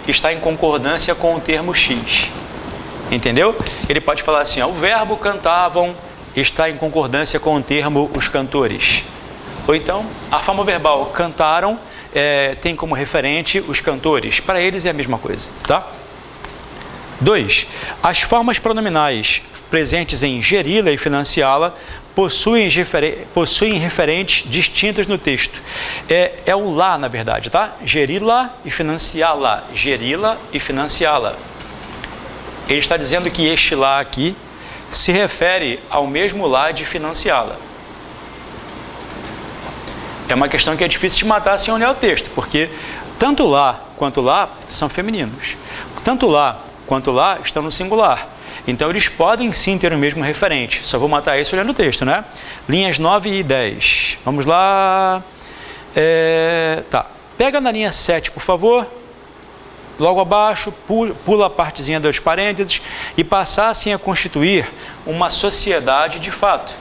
está em concordância com o termo X. Entendeu? Ele pode falar assim, ó, o verbo cantavam está em concordância com o termo os cantores. Ou então, a forma verbal cantaram tem como referente os cantores. Para eles é a mesma coisa, tá? 2. As formas pronominais presentes em gerila e financiá-la possuem referentes distintos no texto. É o lá, na verdade, tá? Gerila e financiá-la. Gerila e financiá-la. Ele está dizendo que este lá aqui se refere ao mesmo lá de financiá-la. É uma questão que é difícil de matar sem olhar o texto, porque tanto lá quanto lá são femininos. Tanto lá quanto lá estão no singular. Então, eles podem sim ter o mesmo referente. Só vou matar isso olhando o texto, né? Linhas 9 e 10. Vamos lá. Tá. Pega na linha 7, por favor. Logo abaixo, pula a partezinha dos parênteses e passassem a constituir uma sociedade de fato.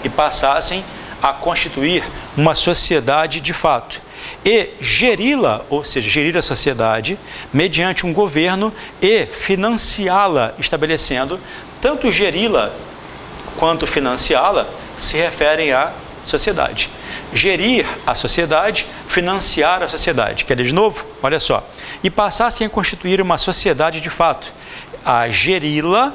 E passassem a constituir uma sociedade de fato. E geri-la, ou seja, gerir a sociedade, mediante um governo e financiá-la, estabelecendo, tanto geri-la quanto financiá-la se referem à sociedade. Gerir a sociedade, financiar a sociedade. Quer ler de novo? Olha só. E passassem a constituir uma sociedade de fato. A geri-la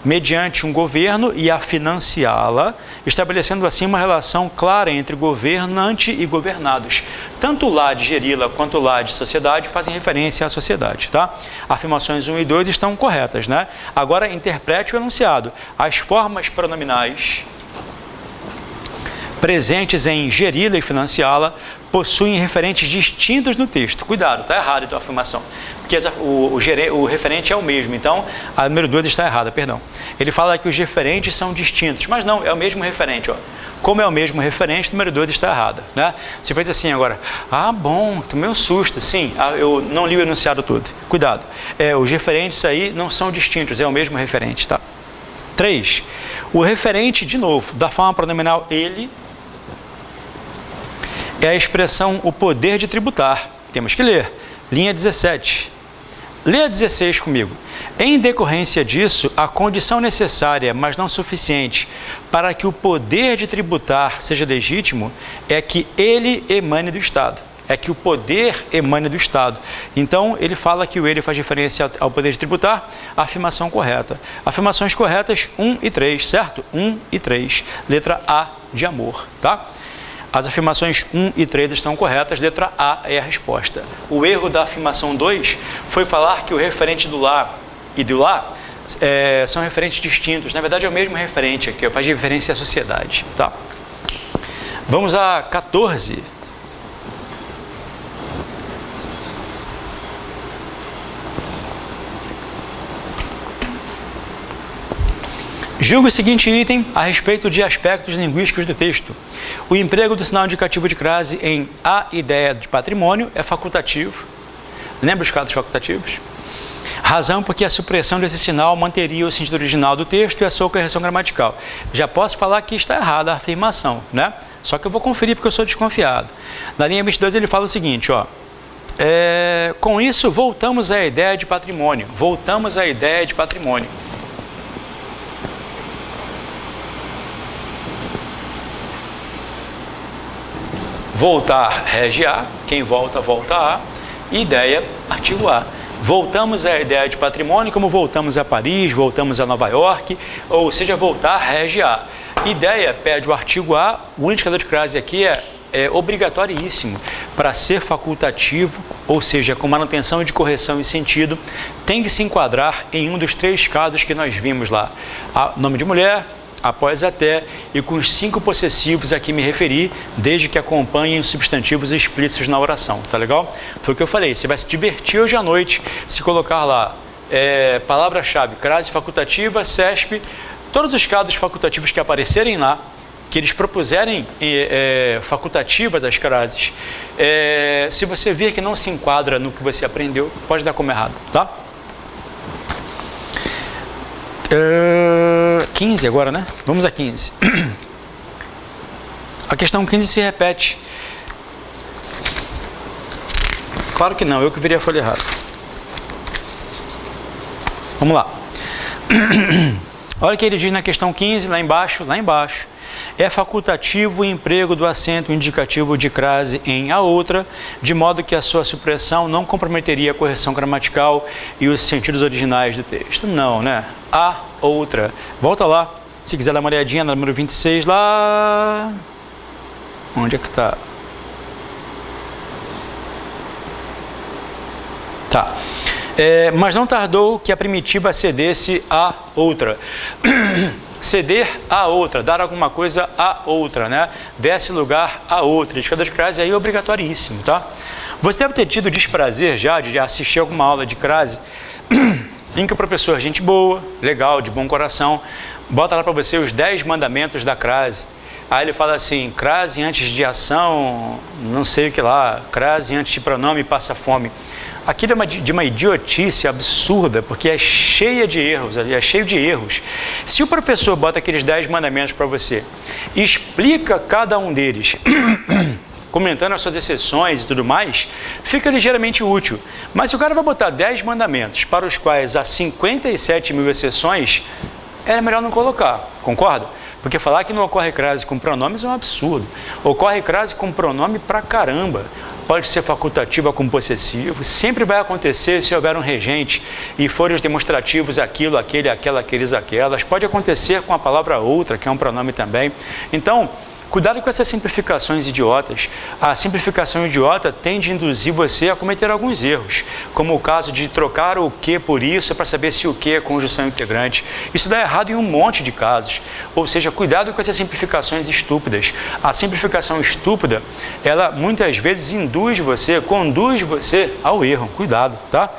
mediante um governo e a financiá-la, estabelecendo assim uma relação clara entre governante e governados. Tanto o lá de geri-la quanto o lá de sociedade fazem referência à sociedade, tá? Afirmações 1 e 2 estão corretas, né? Agora, interprete o enunciado. As formas pronominais presentes em geri-la e financiá-la possuem referentes distintos no texto. Cuidado, está errado então a afirmação. Porque o referente é o mesmo, então a número 2 está errada, perdão. Ele fala que os referentes são distintos, mas não, é o mesmo referente. Ó. Como é o mesmo referente, o número 2 está errada. Né? Você fez assim agora, bom, tomei um susto, sim, eu não li o enunciado todo. Cuidado, os referentes aí não são distintos, é o mesmo referente. Tá? 3. O referente, de novo, da forma pronominal ele, é a expressão o poder de tributar. Temos que ler. Linha 17. Lê a 16 comigo. Em decorrência disso, a condição necessária, mas não suficiente, para que o poder de tributar seja legítimo, é que ele emane do Estado. É que o poder emane do Estado. Então, ele fala que o ele faz referência ao poder de tributar, afirmação correta. Afirmações corretas 1 e 3, certo? 1 e 3. Letra A de amor, tá? As afirmações 1 e 3 estão corretas, letra A é a resposta. O erro da afirmação 2 foi falar que o referente do lá e do lá são referentes distintos. Na verdade, é o mesmo referente aqui, faz referência à sociedade. Tá? Vamos a 14. Julgue o seguinte item a respeito de aspectos linguísticos do texto. O emprego do sinal indicativo de crase em a ideia de patrimônio é facultativo. Lembra os casos facultativos? Razão porque a supressão desse sinal manteria o sentido original do texto e a sua correção gramatical. Já posso falar que está errada a afirmação, né? Só que eu vou conferir porque eu sou desconfiado. Na linha 22 ele fala o seguinte, ó. Com isso, voltamos à ideia de patrimônio. Voltamos à ideia de patrimônio. Voltar, rege A. Quem volta, volta A. Ideia, artigo A. Voltamos à ideia de patrimônio, como voltamos a Paris, voltamos a Nova York, ou seja, voltar, rege A. Ideia pede o artigo A, o indicador de crase aqui é obrigatoriíssimo para ser facultativo, ou seja, com manutenção de correção e sentido, tem que se enquadrar em um dos 3 casos que nós vimos lá. Nome de mulher, após até, e com os 5 possessivos a que me referi, desde que acompanhem os substantivos explícitos na oração, tá legal? Foi o que eu falei, você vai se divertir hoje à noite se colocar lá, palavra-chave, crase facultativa, CESP, todos os casos facultativos que aparecerem lá, que eles propuserem facultativas as crases, se você ver que não se enquadra no que você aprendeu, pode dar como errado, tá? 15 agora, né? Vamos a 15. A questão 15 se repete. Claro que não, eu que virei a folha errada. Vamos lá. Olha o que ele diz na questão 15, lá embaixo. É facultativo o emprego do acento indicativo de crase em a outra, de modo que a sua supressão não comprometeria a correção gramatical e os sentidos originais do texto. Não, né? A outra. Volta lá, se quiser dar uma olhadinha no número 26 lá. Onde é que está? Tá. Mas não tardou que a primitiva cedesse a outra. Ceder a outra, dar alguma coisa a outra, né? Desse lugar a outra. Indicador de crase aí é obrigatoriíssimo, tá? Você deve ter tido o desprazer já de assistir alguma aula de crase em que o professor, gente boa, legal, de bom coração, bota lá para você os 10 mandamentos da crase. Aí ele fala assim, crase antes de ação, não sei o que lá, crase antes de pronome passa fome. Aquilo é de uma idiotice absurda, porque é cheia de erros, é cheio de erros. Se o professor bota aqueles 10 mandamentos para você, explica cada um deles, comentando as suas exceções e tudo mais, fica ligeiramente útil. Mas se o cara vai botar 10 mandamentos para os quais há 57 mil exceções, é melhor não colocar, concorda? Porque falar que não ocorre crase com pronomes é um absurdo. Ocorre crase com pronome pra caramba. Pode ser facultativa com possessivo, sempre vai acontecer se houver um regente e forem os demonstrativos aquilo, aquele, aquela, aqueles, aquelas. Pode acontecer com a palavra outra, que é um pronome também. Então, cuidado com essas simplificações idiotas. A simplificação idiota tende a induzir você a cometer alguns erros, como o caso de trocar o que por isso para saber se o que é conjunção integrante. Isso dá errado em um monte de casos. Ou seja, cuidado com essas simplificações estúpidas. A simplificação estúpida, ela muitas vezes conduz você ao erro. Cuidado, tá?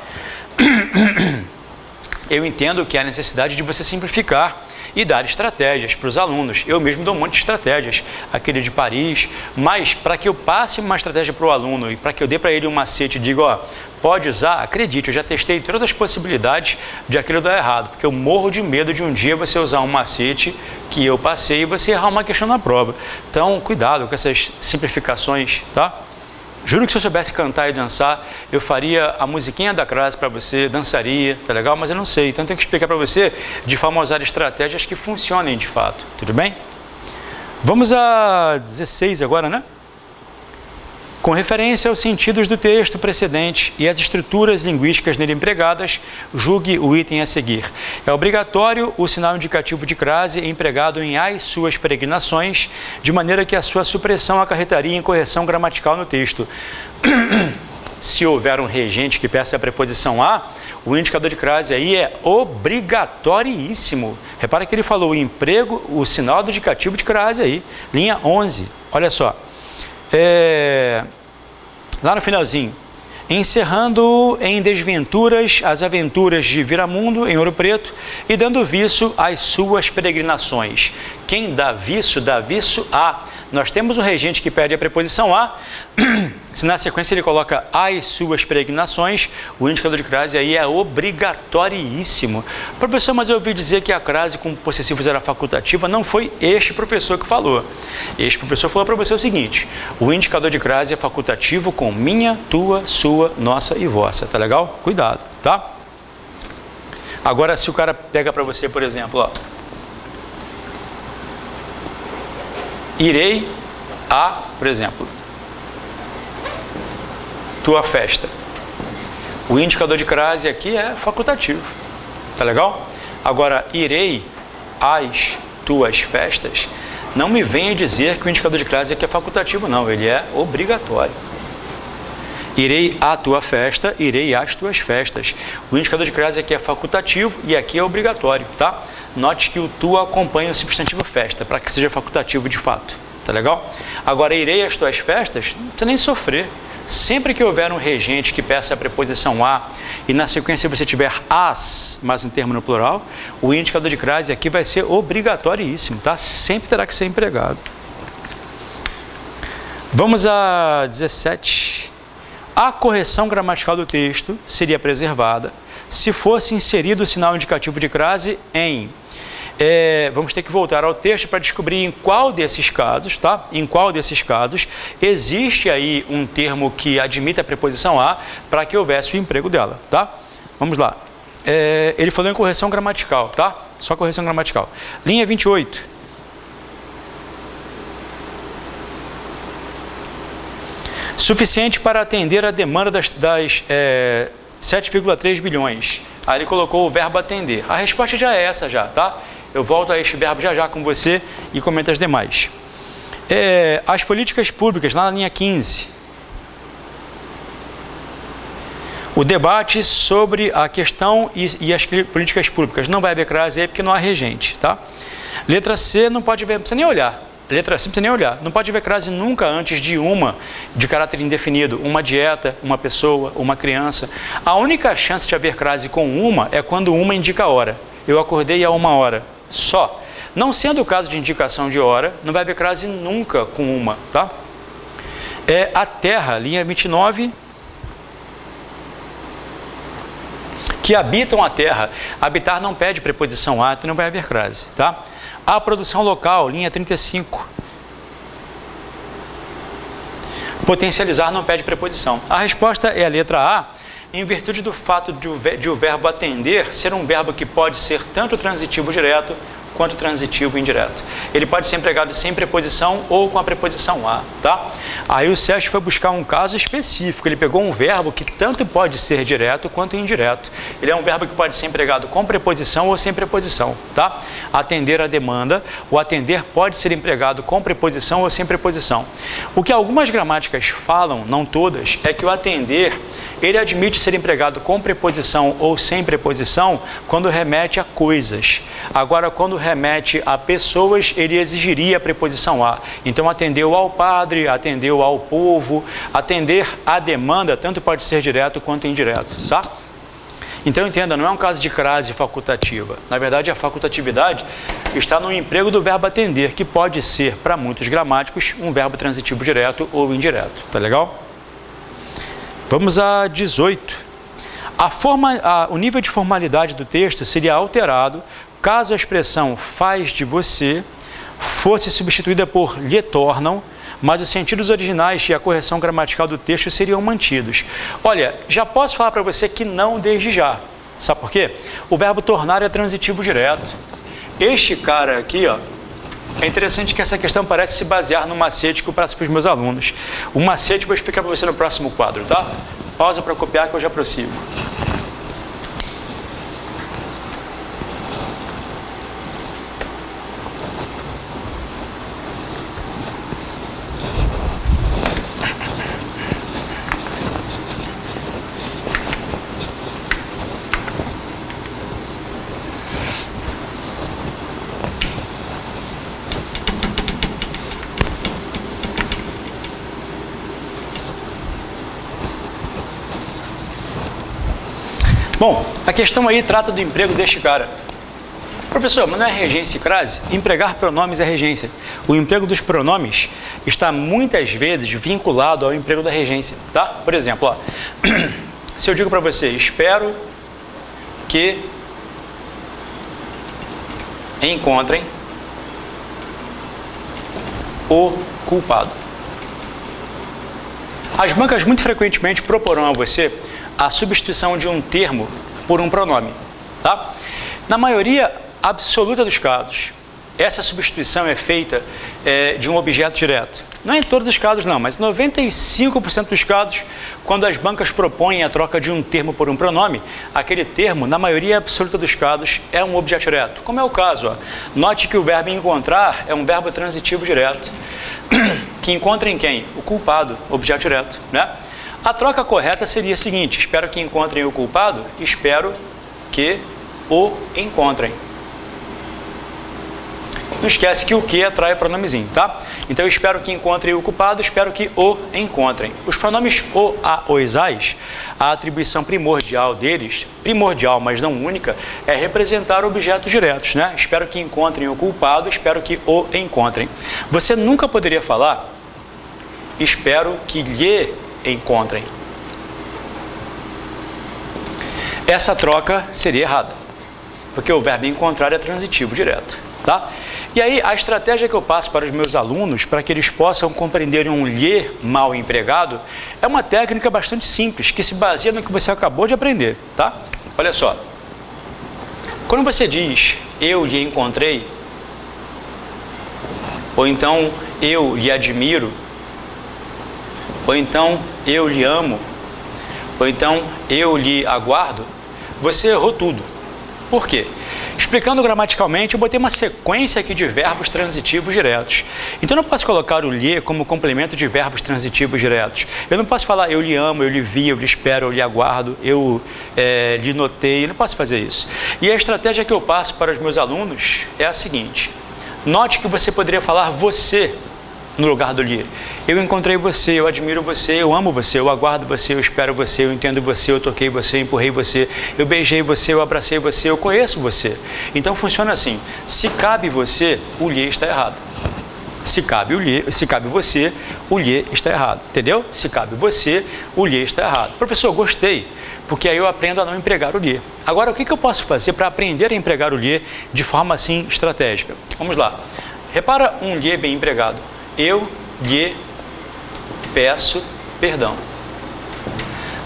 Eu entendo que há necessidade de você simplificar e dar estratégias para os alunos. Eu mesmo dou um monte de estratégias, aquele de Paris, mas para que eu passe uma estratégia para o aluno e para que eu dê para ele um macete e diga, ó, pode usar, acredite, eu já testei todas as possibilidades de aquilo dar errado, porque eu morro de medo de um dia você usar um macete que eu passei e você errar uma questão na prova. Então, cuidado com essas simplificações, tá? Juro que se eu soubesse cantar e dançar, eu faria a musiquinha da crase para você, dançaria, tá legal? Mas eu não sei, então eu tenho que explicar para você de forma a usar estratégias que funcionem de fato, tudo bem? Vamos a 16 agora, né? Com referência aos sentidos do texto precedente e às estruturas linguísticas nele empregadas, julgue o item a seguir. É obrigatório o sinal indicativo de crase empregado em as suas peregrinações, de maneira que a sua supressão acarretaria em correção gramatical no texto. Se houver um regente que peça a preposição a, o indicador de crase aí é obrigatoriíssimo. Repara que ele falou o sinal do indicativo de crase aí, linha 11. Olha só. Lá no finalzinho, encerrando em desventuras as aventuras de Viramundo em Ouro Preto e dando viço às suas peregrinações. Quem dá viço a. Nós temos um regente que pede a preposição a, se na sequência ele coloca as suas peregrinações, o indicador de crase aí é obrigatoriíssimo. Professor, mas eu ouvi dizer que a crase com possessivos era facultativa. Não foi este professor que falou. Este professor falou para você o seguinte: o indicador de crase é facultativo com minha, tua, sua, nossa e vossa. Tá legal? Cuidado, tá? Agora, se o cara pega para você, por exemplo, ó, irei a, por exemplo, tua festa. O indicador de crase aqui é facultativo. Tá legal? Agora, irei às tuas festas, não me venha dizer que o indicador de crase aqui é facultativo, não. Ele é obrigatório. Irei à tua festa, irei às tuas festas. O indicador de crase aqui é facultativo e aqui é obrigatório, tá? Note que o tu acompanha o substantivo festa, para que seja facultativo de fato. Tá legal? Agora, irei às tuas festas, não precisa nem sofrer. Sempre que houver um regente que peça a preposição a e na sequência você tiver as, mas um termo no plural, o indicador de crase aqui vai ser obrigatoriíssimo, tá? Sempre terá que ser empregado. Vamos a 17. A correção gramatical do texto seria preservada se fosse inserido o sinal indicativo de crase em... vamos ter que voltar ao texto para descobrir em qual desses casos, tá? Em qual desses casos existe aí um termo que admite a preposição a para que houvesse o emprego dela, tá? Vamos lá. Ele falou em correção gramatical, tá? Só correção gramatical. Linha 28. Suficiente para atender a demanda das 7,3 bilhões. Aí ele colocou o verbo atender. A resposta já é essa já, tá? Eu volto a este verbo já com você e comento as demais. As políticas públicas, lá na linha 15. O debate sobre a questão e as políticas públicas. Não vai haver crase aí porque não há regente, tá? Letra C, não pode ver, não precisa nem olhar. Letra C, não precisa nem olhar. Não pode haver crase nunca antes de uma de caráter indefinido. Uma dieta, uma pessoa, uma criança. A única chance de haver crase com uma é quando uma indica a hora. Eu acordei a 1 hora. Só. Não sendo o caso de indicação de hora, não vai haver crase nunca com uma, tá? A terra, linha 29, que habitam a terra. Habitar não pede preposição a, então não vai haver crase, tá? A produção local, linha 35. Potencializar não pede preposição. A resposta é a letra A, em virtude do fato de o verbo atender ser um verbo que pode ser tanto transitivo direto quanto transitivo indireto. Ele pode ser empregado sem preposição ou com a preposição a, tá? Aí o Sérgio foi buscar um caso específico. Ele pegou um verbo que tanto pode ser direto quanto indireto. Ele é um verbo que pode ser empregado com preposição ou sem preposição, tá? Atender a demanda. O atender pode ser empregado com preposição ou sem preposição. O que algumas gramáticas falam, não todas, é que o atender ele admite ser empregado com preposição ou sem preposição quando remete a coisas. Agora, quando remete a pessoas, ele exigiria a preposição a. Então, atendeu ao padre, atendeu ao povo. Atender à demanda tanto pode ser direto quanto indireto, tá? Então, entenda, não é um caso de crase facultativa. Na verdade, a facultatividade está no emprego do verbo atender, que pode ser, para muitos gramáticos, um verbo transitivo direto ou indireto. Tá legal? Vamos a 18. O nível de formalidade do texto seria alterado caso a expressão faz de você fosse substituída por lhe tornam, mas os sentidos originais e a correção gramatical do texto seriam mantidos. Olha, já posso falar para você que não desde já. Sabe por quê? O verbo tornar é transitivo direto. Este cara aqui, ó, é interessante que essa questão parece se basear no macete que eu passo para os meus alunos. O macete eu vou explicar para você no próximo quadro, tá? Pausa para copiar que eu já prossigo. Bom, a questão aí trata do emprego deste cara. Professor, mas não é regência e crase? Empregar pronomes é regência. O emprego dos pronomes está muitas vezes vinculado ao emprego da regência, tá? Por exemplo, ó, se eu digo para você, espero que encontrem o culpado. As bancas muito frequentemente proporão a você a substituição de um termo por um pronome, tá? Na maioria absoluta dos casos, essa substituição é feita de um objeto direto. Não em todos os casos não, mas 95% dos casos, quando as bancas propõem a troca de um termo por um pronome, aquele termo, na maioria absoluta dos casos, é um objeto direto. Como é o caso, ó. Note que o verbo encontrar é um verbo transitivo direto, que encontra em quem? O culpado, objeto direto, né? A troca correta seria a seguinte: espero que encontrem o culpado, espero que o encontrem. Não esquece que o que atrai o pronomezinho, tá? Então, eu espero que encontrem o culpado, espero que o encontrem. Os pronomes o, a, os, as, a atribuição primordial deles, primordial, mas não única, é representar objetos diretos, né? Espero que encontrem o culpado, espero que o encontrem. Você nunca poderia falar, espero que lhe encontrem. Essa troca seria errada, porque o verbo encontrar é transitivo direto, tá? E aí, a estratégia que eu passo para os meus alunos, para que eles possam compreender um lhe mal empregado, é uma técnica bastante simples, que se baseia no que você acabou de aprender, tá? Olha só. Quando você diz, eu lhe encontrei, ou então, eu lhe admiro, ou então, eu lhe amo, ou então, eu lhe aguardo, você errou tudo. Por quê? Explicando gramaticalmente, eu botei uma sequência aqui de verbos transitivos diretos. Então, eu não posso colocar o lhe como complemento de verbos transitivos diretos. Eu não posso falar eu lhe amo, eu lhe vi, eu lhe espero, eu lhe aguardo, eu lhe notei. Eu não posso fazer isso. E a estratégia que eu passo para os meus alunos é a seguinte. Note que você poderia falar você no lugar do lhe. Eu encontrei você, eu admiro você, eu amo você, eu aguardo você, eu espero você, eu entendo você, eu toquei você, eu empurrei você, eu beijei você, eu abracei você, eu conheço você. Então funciona assim: se cabe você, o lhe está errado. Se cabe você, o lhe está errado. Entendeu? Se cabe você, o lhe está errado. Professor, gostei, porque aí eu aprendo a não empregar o lhe. Agora, o que eu posso fazer para aprender a empregar o lhe de forma assim estratégica? Vamos lá. Repara um lhe bem empregado. Eu lhe peço perdão.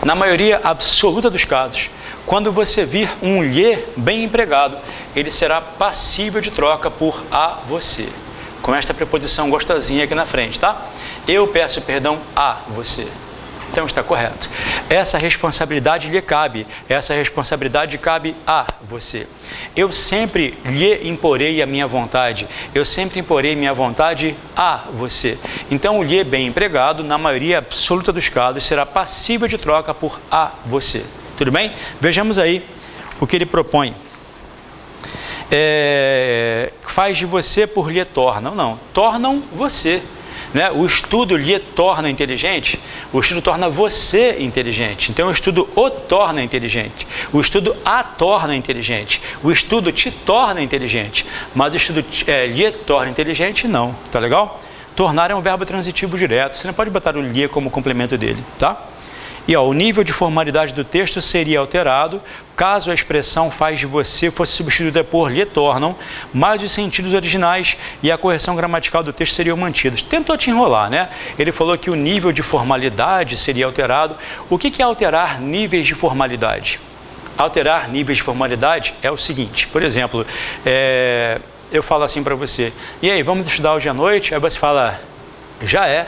Na maioria absoluta dos casos, quando você vir um lhe bem empregado, ele será passível de troca por a você, com esta preposição gostosinha aqui na frente, tá? Eu peço perdão a você. Então está correto. Essa responsabilidade lhe cabe, essa responsabilidade cabe a você. Eu sempre lhe imporei a minha vontade, eu sempre imporei minha vontade a você. Então o lhe bem empregado, na maioria absoluta dos casos, será passível de troca por a você. Tudo bem? Vejamos aí o que ele propõe. Faz de você por lhe tornam. Não, tornam você. Né? O estudo lhe torna inteligente, o estudo torna você inteligente. Então, o estudo o torna inteligente, o estudo a torna inteligente, o estudo te torna inteligente, mas o estudo lhe torna inteligente, não. Tá legal? Tornar é um verbo transitivo direto, você não pode botar o lhe como complemento dele, tá? E ó, o nível de formalidade do texto seria alterado caso a expressão faz de você fosse substituída por lhe tornam, mas os sentidos originais e a correção gramatical do texto seriam mantidos. Tentou te enrolar, né? Ele falou que o nível de formalidade seria alterado. O que é alterar níveis de formalidade? Alterar níveis de formalidade é o seguinte, por exemplo, eu falo assim para você, e aí, vamos estudar hoje à noite? Aí você fala, já é,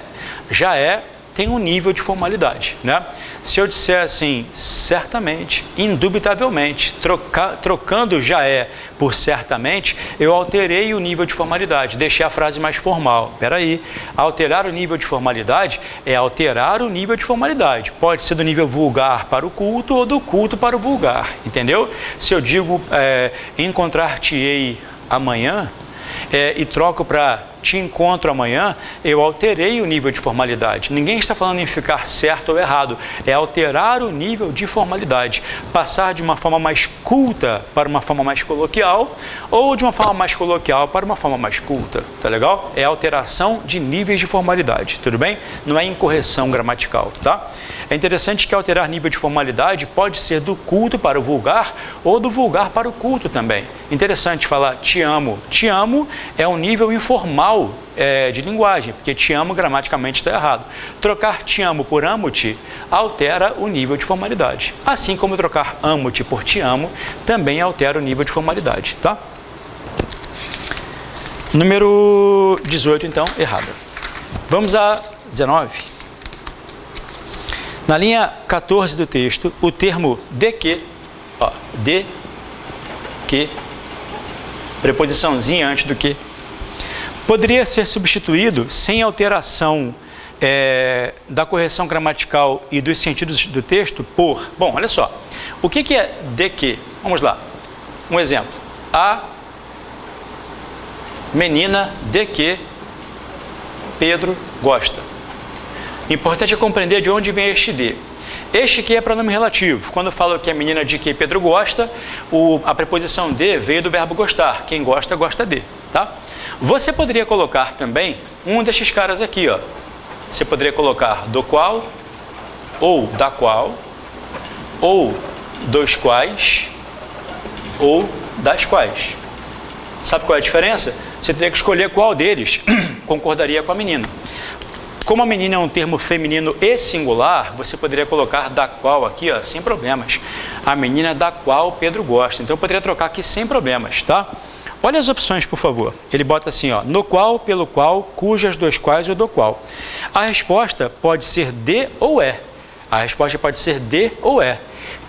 tem um nível de formalidade, né? Se eu disser assim, certamente, indubitavelmente, trocando já é por certamente, eu alterei o nível de formalidade, deixei a frase mais formal. Espera aí, alterar o nível de formalidade é alterar o nível de formalidade. Pode ser do nível vulgar para o culto ou do culto para o vulgar, entendeu? Se eu digo encontrar-te-ei amanhã e troco para te encontro amanhã, eu alterei o nível de formalidade. Ninguém está falando em ficar certo ou errado, é alterar o nível de formalidade, passar de uma forma mais culta para uma forma mais coloquial, ou de uma forma mais coloquial para uma forma mais culta, tá legal? É alteração de níveis de formalidade, tudo bem? Não é incorreção gramatical, tá? É interessante que alterar nível de formalidade pode ser do culto para o vulgar ou do vulgar para o culto também. Interessante falar te amo. Te amo é um nível informal de linguagem, porque te amo gramaticamente está errado. Trocar te amo por amo-te altera o nível de formalidade. Assim como trocar amo-te por te amo também altera o nível de formalidade, tá? Número 18, então, errada. Vamos a 19. Na linha 14 do texto, o termo de que, de que, preposiçãozinha antes do que, poderia ser substituído sem alteração da correção gramatical e dos sentidos do texto por... Bom, olha só, o que é de que? Vamos lá, um exemplo. A menina de que Pedro gosta. Importante é compreender de onde vem este de. Este que é pronome relativo. Quando eu falo que a menina de que Pedro gosta, a preposição de veio do verbo gostar. Quem gosta, gosta de. Tá? Você poderia colocar também um destes caras aqui. Ó. Você poderia colocar do qual, ou da qual, ou dos quais, ou das quais. Sabe qual é a diferença? Você teria que escolher qual deles concordaria com a menina. Como a menina é um termo feminino e singular, você poderia colocar da qual aqui, ó, sem problemas. A menina da qual Pedro gosta. Então eu poderia trocar aqui sem problemas, tá? Olha as opções, por favor. Ele bota assim, ó, no qual, pelo qual, cujas, dos quais ou do qual. A resposta pode ser de ou é. A resposta pode ser de ou é.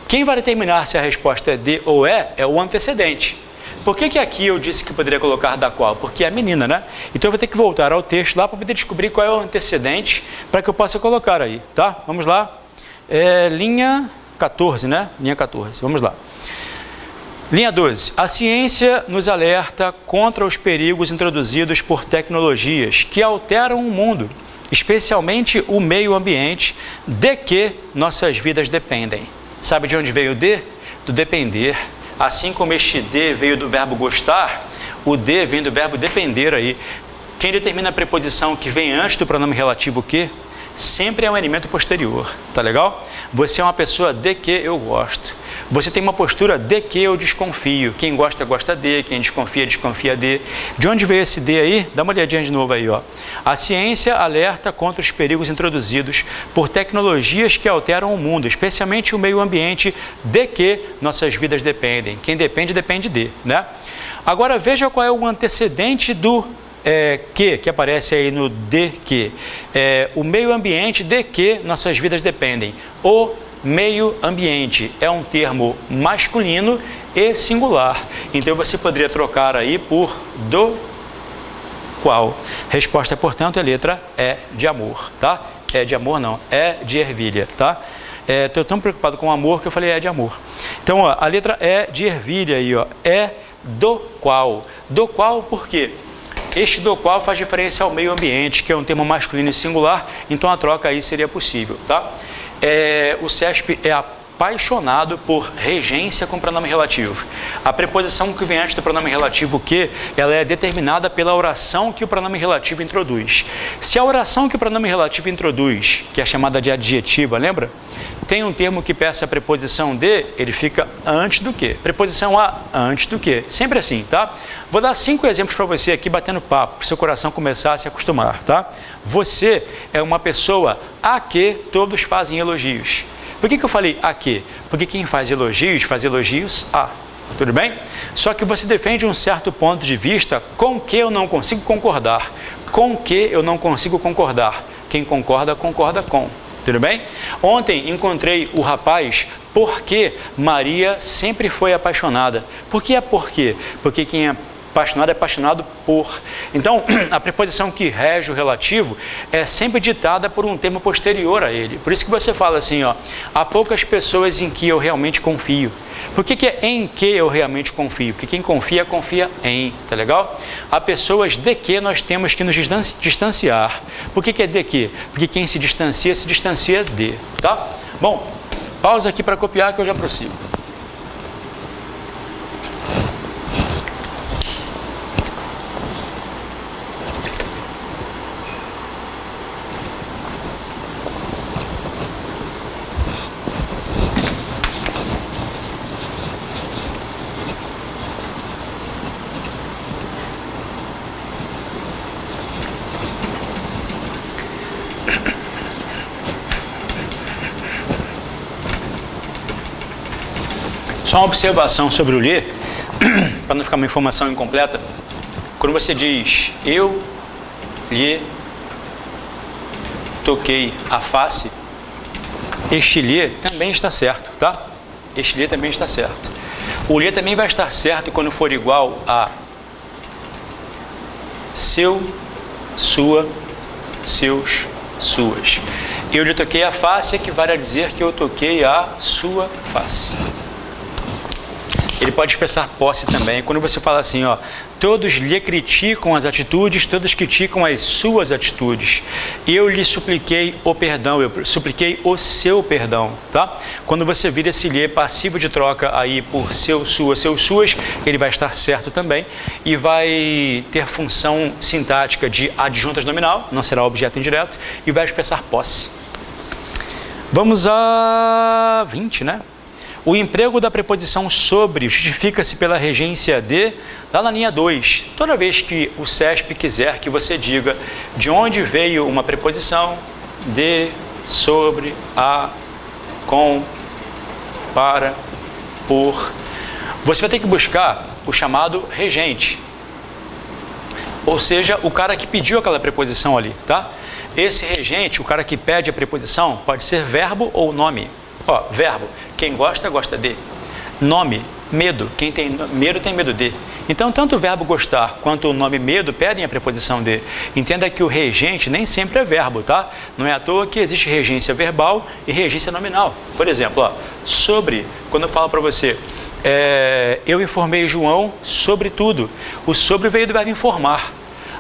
Quem vai determinar se a resposta é de ou é o antecedente. Por que aqui eu disse que poderia colocar da qual? Porque é a menina, né? Então eu vou ter que voltar ao texto lá para poder descobrir qual é o antecedente para que eu possa colocar aí, tá? Vamos lá. Linha 14, né? Linha 14, vamos lá. Linha 12. A ciência nos alerta contra os perigos introduzidos por tecnologias que alteram o mundo, especialmente o meio ambiente, de que nossas vidas dependem. Sabe de onde veio o de? Do depender. Assim como este de veio do verbo gostar, o de vem do verbo depender aí. Quem determina a preposição que vem antes do pronome relativo que, sempre é um elemento posterior, tá legal? Você é uma pessoa de que eu gosto. Você tem uma postura de que eu desconfio. Quem gosta, gosta de. Quem desconfia, desconfia de. De onde veio esse de aí? Dá uma olhadinha de novo aí, ó. A ciência alerta contra os perigos introduzidos por tecnologias que alteram o mundo, especialmente o meio ambiente de que nossas vidas dependem. Quem depende, depende de, né? Agora veja qual é o antecedente do que aparece aí no de que. O meio ambiente de que nossas vidas dependem. O meio ambiente é um termo masculino e singular. Então você poderia trocar aí por do qual. Resposta, portanto, é a letra E de amor, tá? É de amor não, é de ervilha, tá? Estou tão preocupado com amor que eu falei é de amor. Então, ó, a letra E de ervilha aí, ó, é do qual. Do qual por quê? Este do qual faz referência ao meio ambiente, que é um termo masculino e singular, então a troca aí seria possível, tá? O CESP é apaixonado por regência com pronome relativo. A preposição que vem antes do pronome relativo que, ela é determinada pela oração que o pronome relativo introduz. Se a oração que o pronome relativo introduz, que é chamada de adjetiva, lembra? Tem um termo que peça a preposição de, ele fica antes do que. Preposição a, antes do que. Sempre assim, tá? Vou dar 5 exemplos para você aqui, batendo papo, para o seu coração começar a se acostumar, tá? Você é uma pessoa a que todos fazem elogios. Por que eu falei a que? Porque quem faz elogios a. Tudo bem? Só que você defende um certo ponto de vista com que eu não consigo concordar. Com que eu não consigo concordar. Quem concorda, concorda com. Tudo bem? Ontem encontrei o rapaz porque Maria sempre foi apaixonada. Por que é por quê? Porque quem é Apaixonado é apaixonado por. Então, a preposição que rege o relativo é sempre ditada por um termo posterior a ele. Por isso que você fala assim, ó, há poucas pessoas em que eu realmente confio. Por que é em que eu realmente confio? Porque quem confia, confia em, tá legal? Há pessoas de que nós temos que nos distanciar. Por que é de que? Porque quem se distancia de, tá? Bom, pausa aqui para copiar que eu já prossigo. Só uma observação sobre o ler, para não ficar uma informação incompleta. Quando você diz, eu lhe toquei a face, este lhe também está certo, tá? Este lhe também está certo. O lhe também vai estar certo quando for igual a seu, sua, seus, suas. Eu lhe toquei a face equivale a dizer que eu toquei a sua face. Ele pode expressar posse também. Quando você fala assim, ó, todos lhe criticam as atitudes, todos criticam as suas atitudes. Eu lhe supliquei o perdão, eu supliquei o seu perdão, tá? Quando você vira esse lhe passivo de troca aí por seu, sua, seus, suas, ele vai estar certo também e vai ter função sintática de adjuntas nominal, não será objeto indireto, e vai expressar posse. Vamos a 20, né? O emprego da preposição sobre justifica-se pela regência de, lá na linha 2. Toda vez que o CESP quiser que você diga de onde veio uma preposição, de, sobre, a, com, para, por, você vai ter que buscar o chamado regente. Ou seja, o cara que pediu aquela preposição ali, tá? Esse regente, o cara que pede a preposição, pode ser verbo ou nome. Ó, verbo, quem gosta, gosta de. Nome, medo, quem tem medo, tem medo de. Então, tanto o verbo gostar quanto o nome medo pedem a preposição de. Entenda que o regente nem sempre é verbo, tá? Não é à toa que existe regência verbal e regência nominal. Por exemplo, ó, sobre, quando eu falo para você, eu informei João sobre tudo. O sobre veio do verbo informar.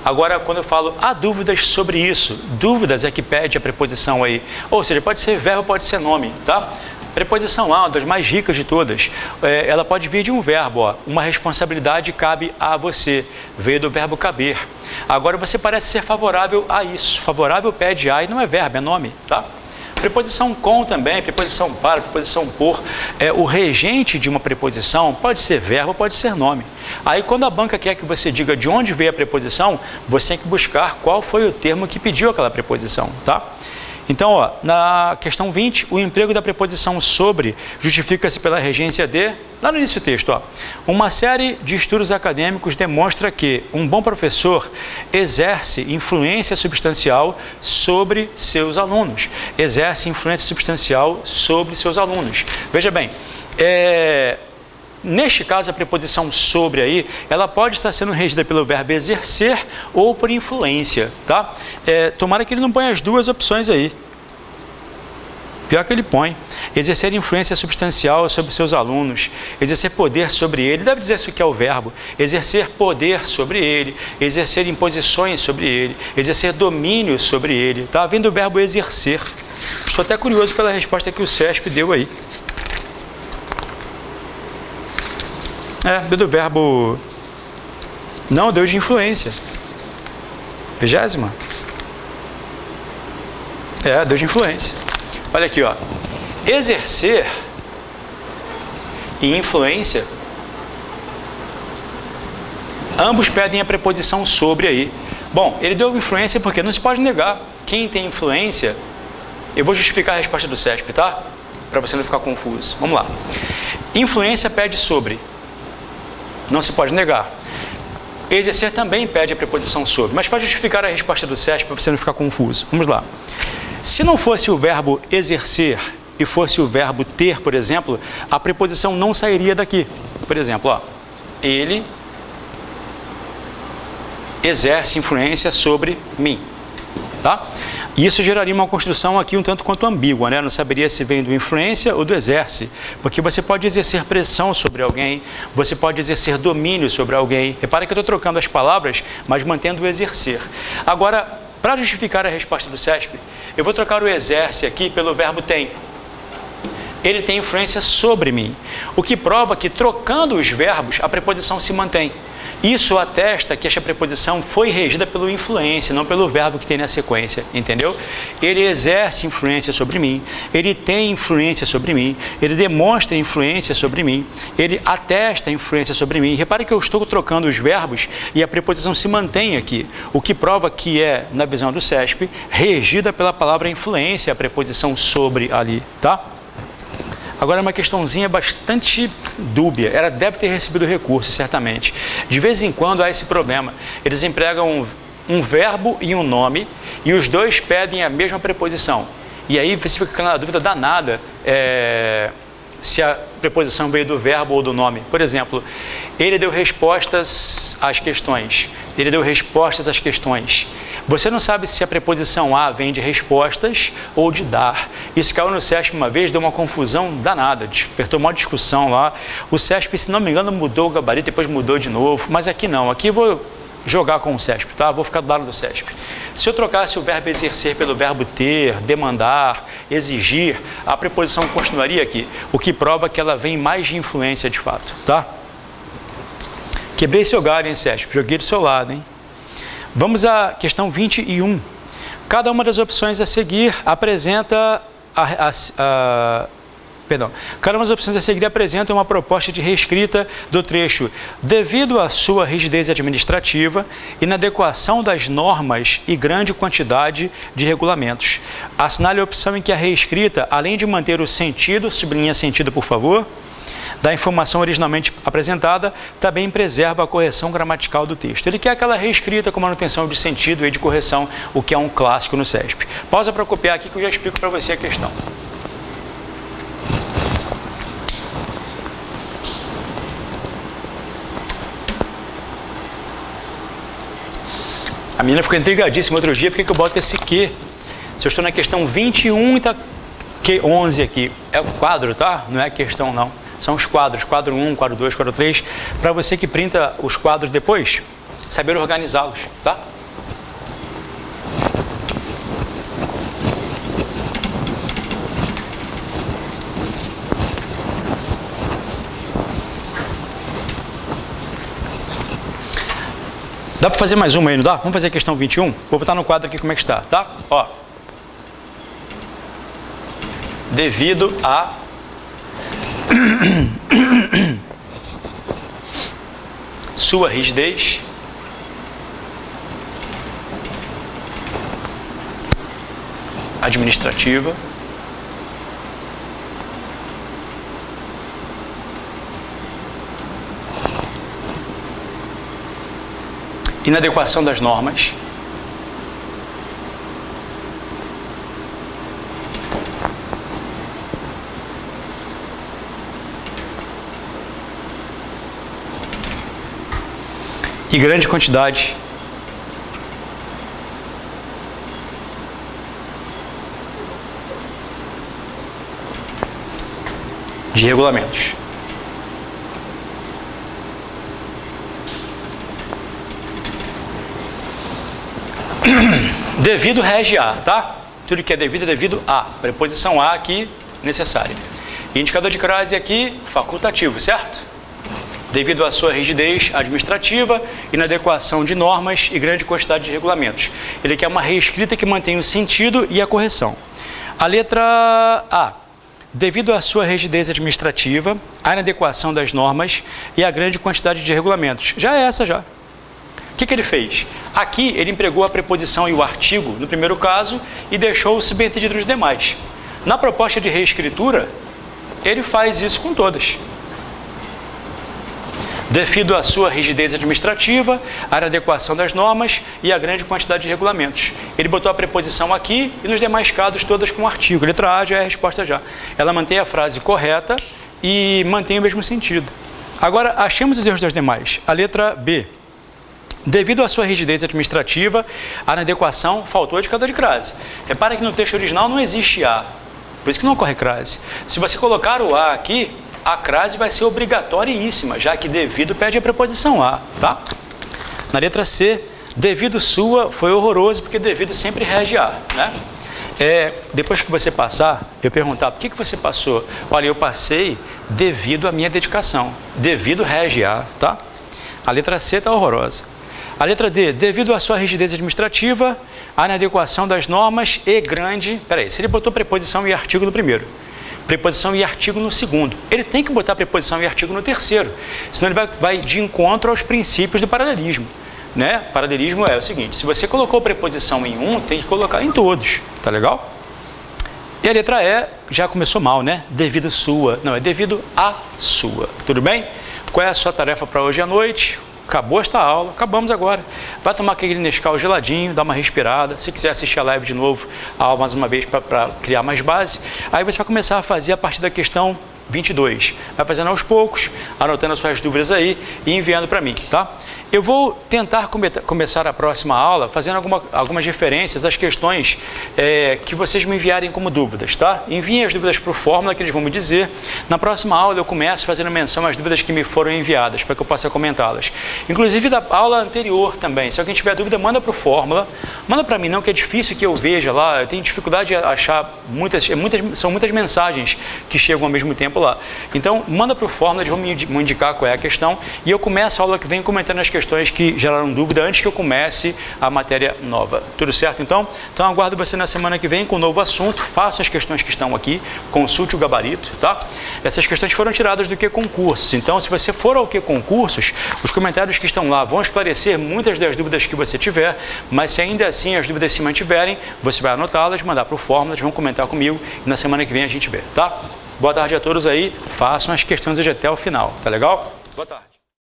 Agora, quando eu falo, há dúvidas sobre isso, dúvidas é que pede a preposição aí. Ou seja, pode ser verbo, pode ser nome, tá? Preposição A, uma das mais ricas de todas, ela pode vir de um verbo, ó. Uma responsabilidade cabe a você, veio do verbo caber. Agora, você parece ser favorável a isso. Favorável pede a e não é verbo, é nome, tá? Preposição com também, preposição para, preposição por. O regente de uma preposição pode ser verbo, pode ser nome. Aí, quando a banca quer que você diga de onde veio a preposição, você tem que buscar qual foi o termo que pediu aquela preposição, tá? Então, ó, na questão 20, o emprego da preposição sobre justifica-se pela regência de, lá no início do texto, ó, uma série de estudos acadêmicos demonstra que um bom professor exerce influência substancial sobre seus alunos. Exerce influência substancial sobre seus alunos. Veja bem, neste caso, a preposição sobre aí, ela pode estar sendo regida pelo verbo exercer ou por influência, tá? Tomara que ele não ponha as duas opções aí. Pior que ele põe. Exercer influência substancial sobre seus alunos, exercer poder sobre ele, deve dizer isso que é o verbo, exercer poder sobre ele, exercer imposições sobre ele, exercer domínio sobre ele, tá? Vem do verbo exercer. Estou até curioso pela resposta que o CESP deu aí. Deu do verbo... Não, deu de influência. 20ª. Deu de influência. Olha aqui, ó. Exercer e influência, ambos pedem a preposição sobre aí. Bom, ele deu influência porque não se pode negar. Quem tem influência... Eu vou justificar a resposta do CESP, tá? Para você não ficar confuso. Vamos lá. Influência pede sobre. Não se pode negar. Exercer também pede a preposição sobre. Mas para justificar a resposta do CESP, para você não ficar confuso. Vamos lá. Se não fosse o verbo exercer e fosse o verbo ter, por exemplo, a preposição não sairia daqui. Por exemplo, ó, ele exerce influência sobre mim. Tá? Isso geraria uma construção aqui um tanto quanto ambígua, né? Não saberia se vem do influência ou do exerce, porque você pode exercer pressão sobre alguém, você pode exercer domínio sobre alguém. Repara que eu estou trocando as palavras, mas mantendo o exercer. Agora, para justificar a resposta do CESP, eu vou trocar o exerce aqui pelo verbo tem. Ele tem influência sobre mim, o que prova que, trocando os verbos, a preposição se mantém. Isso atesta que esta preposição foi regida pelo influência, não pelo verbo que tem na sequência, entendeu? Ele exerce influência sobre mim, ele tem influência sobre mim, ele demonstra influência sobre mim, ele atesta influência sobre mim. Repare que eu estou trocando os verbos e a preposição se mantém aqui, o que prova que é, na visão do CESP, regida pela palavra influência, a preposição sobre ali, tá? Agora, uma questãozinha bastante dúbia. Ela deve ter recebido recurso, certamente. De vez em quando há esse problema. Eles empregam um verbo e um nome e os dois pedem a mesma preposição. E aí você fica na dúvida danada se a preposição veio do verbo ou do nome. Por exemplo, ele deu respostas às questões. Ele deu respostas às questões. Você não sabe se a preposição a vem de respostas ou de dar. Isso caiu no CESP uma vez, deu uma confusão danada, despertou uma discussão lá. O CESP, se não me engano, mudou o gabarito, depois mudou de novo, mas aqui não. Aqui eu vou jogar com o CESP, tá? Vou ficar do lado do CESP. Se eu trocasse o verbo exercer pelo verbo ter, demandar, exigir, a preposição continuaria aqui, o que prova que ela vem mais de influência de fato, tá? Quebrei seu galho, hein, CESP? Joguei do seu lado, hein? Vamos à questão 21. Cada uma das opções a seguir apresenta Cada uma das opções a seguir apresenta uma proposta de reescrita do trecho devido à sua rigidez administrativa, inadequação das normas e grande quantidade de regulamentos. Assinale a opção em que a reescrita, além de manter o sentido, sublinha sentido, por favor, da informação originalmente apresentada, também preserva a correção gramatical do texto. Ele quer aquela reescrita com manutenção de sentido e de correção, o que é um clássico no CESP. Pausa para copiar aqui que eu já explico para você a questão. A menina ficou intrigadíssima outro dia, por que eu boto esse que? Se eu estou na questão 21 e está que 11 aqui. É o quadro, tá? Não é a questão, não. São os quadros, quadro 1, quadro 2, quadro 3, para você que printa os quadros depois, saber organizá-los, tá? Dá para fazer mais uma aí, não dá? Vamos fazer a questão 21? Vou botar no quadro aqui como é que está, tá? Ó. Devido a sua rigidez administrativa, inadequação das normas, e grande quantidade de regulamentos. Devido rege a, tá? Tudo que é devido a. Preposição a aqui, necessária. Indicador de crase aqui, facultativo, certo? Devido à sua rigidez administrativa, inadequação de normas e grande quantidade de regulamentos. Ele quer uma reescrita que mantenha o sentido e a correção. A letra A. Devido à sua rigidez administrativa, a inadequação das normas e a grande quantidade de regulamentos. Já é essa, já. O que ele fez? Aqui ele empregou a preposição e o artigo, no primeiro caso, e deixou o subentendido dos demais. Na proposta de reescritura, ele faz isso com todas. Devido à sua rigidez administrativa, a inadequação das normas e a grande quantidade de regulamentos. Ele botou a preposição aqui e nos demais casos todas com artigo. Letra A já é a resposta já. Ela mantém a frase correta e mantém o mesmo sentido. Agora, achemos os erros das demais. A letra B. Devido à sua rigidez administrativa, a inadequação faltou indicador de crase. Repara que no texto original não existe A, por isso que não ocorre crase. Se você colocar o A aqui, a crase vai ser obrigatoriíssima, já que devido pede a preposição a, tá? Na letra C, devido sua foi horroroso, porque devido sempre rege a, né? Depois que você passar, eu perguntar, por que você passou? Olha, eu passei devido à minha dedicação, devido rege a, tá? A letra C está horrorosa. A letra D, devido à sua rigidez administrativa, a inadequação das normas e grande... Peraí, se ele botou preposição e artigo no primeiro, preposição e artigo no segundo, ele tem que botar preposição e artigo no terceiro, senão ele vai de encontro aos princípios do paralelismo, né? Paralelismo é o seguinte, se você colocou preposição em um, tem que colocar em todos, tá legal? E a letra E já começou mal, né? Devido sua, não, é devido a sua, tudo bem? Qual é a sua tarefa para hoje à noite? Acabou esta aula, acabamos agora. Vai tomar aquele Nescau geladinho, dar uma respirada. Se quiser assistir a live de novo, a aula mais uma vez para criar mais base. Aí você vai começar a fazer a partir da questão 22. Vai fazendo aos poucos, anotando as suas dúvidas aí e enviando para mim, tá? Eu vou tentar começar a próxima aula fazendo algumas referências às questões que vocês me enviarem como dúvidas, tá? Enviem as dúvidas por fórmula que eles vão me dizer. Na próxima aula eu começo fazendo menção às dúvidas que me foram enviadas, para que eu possa comentá-las. Inclusive da aula anterior também. Se alguém tiver dúvida, manda por fórmula. Manda para mim não, que é difícil que eu veja lá. Eu tenho dificuldade de achar são muitas mensagens que chegam ao mesmo tempo lá. Então, manda por fórmula, eles vão me indicar qual é a questão. E eu começo a aula que vem comentando as questões que geraram dúvida antes que eu comece a matéria nova. Tudo certo, então? Então, aguardo você na semana que vem com um novo assunto. Faça as questões que estão aqui, consulte o gabarito, tá? Essas questões foram tiradas do que concursos. Então, se você for ao que concursos, os comentários que estão lá vão esclarecer muitas das dúvidas que você tiver, mas se ainda assim as dúvidas se mantiverem, você vai anotá-las, mandar por fórmulas, vão comentar comigo e na semana que vem a gente vê, tá? Boa tarde a todos aí, façam as questões hoje até o final, tá legal? Boa tarde.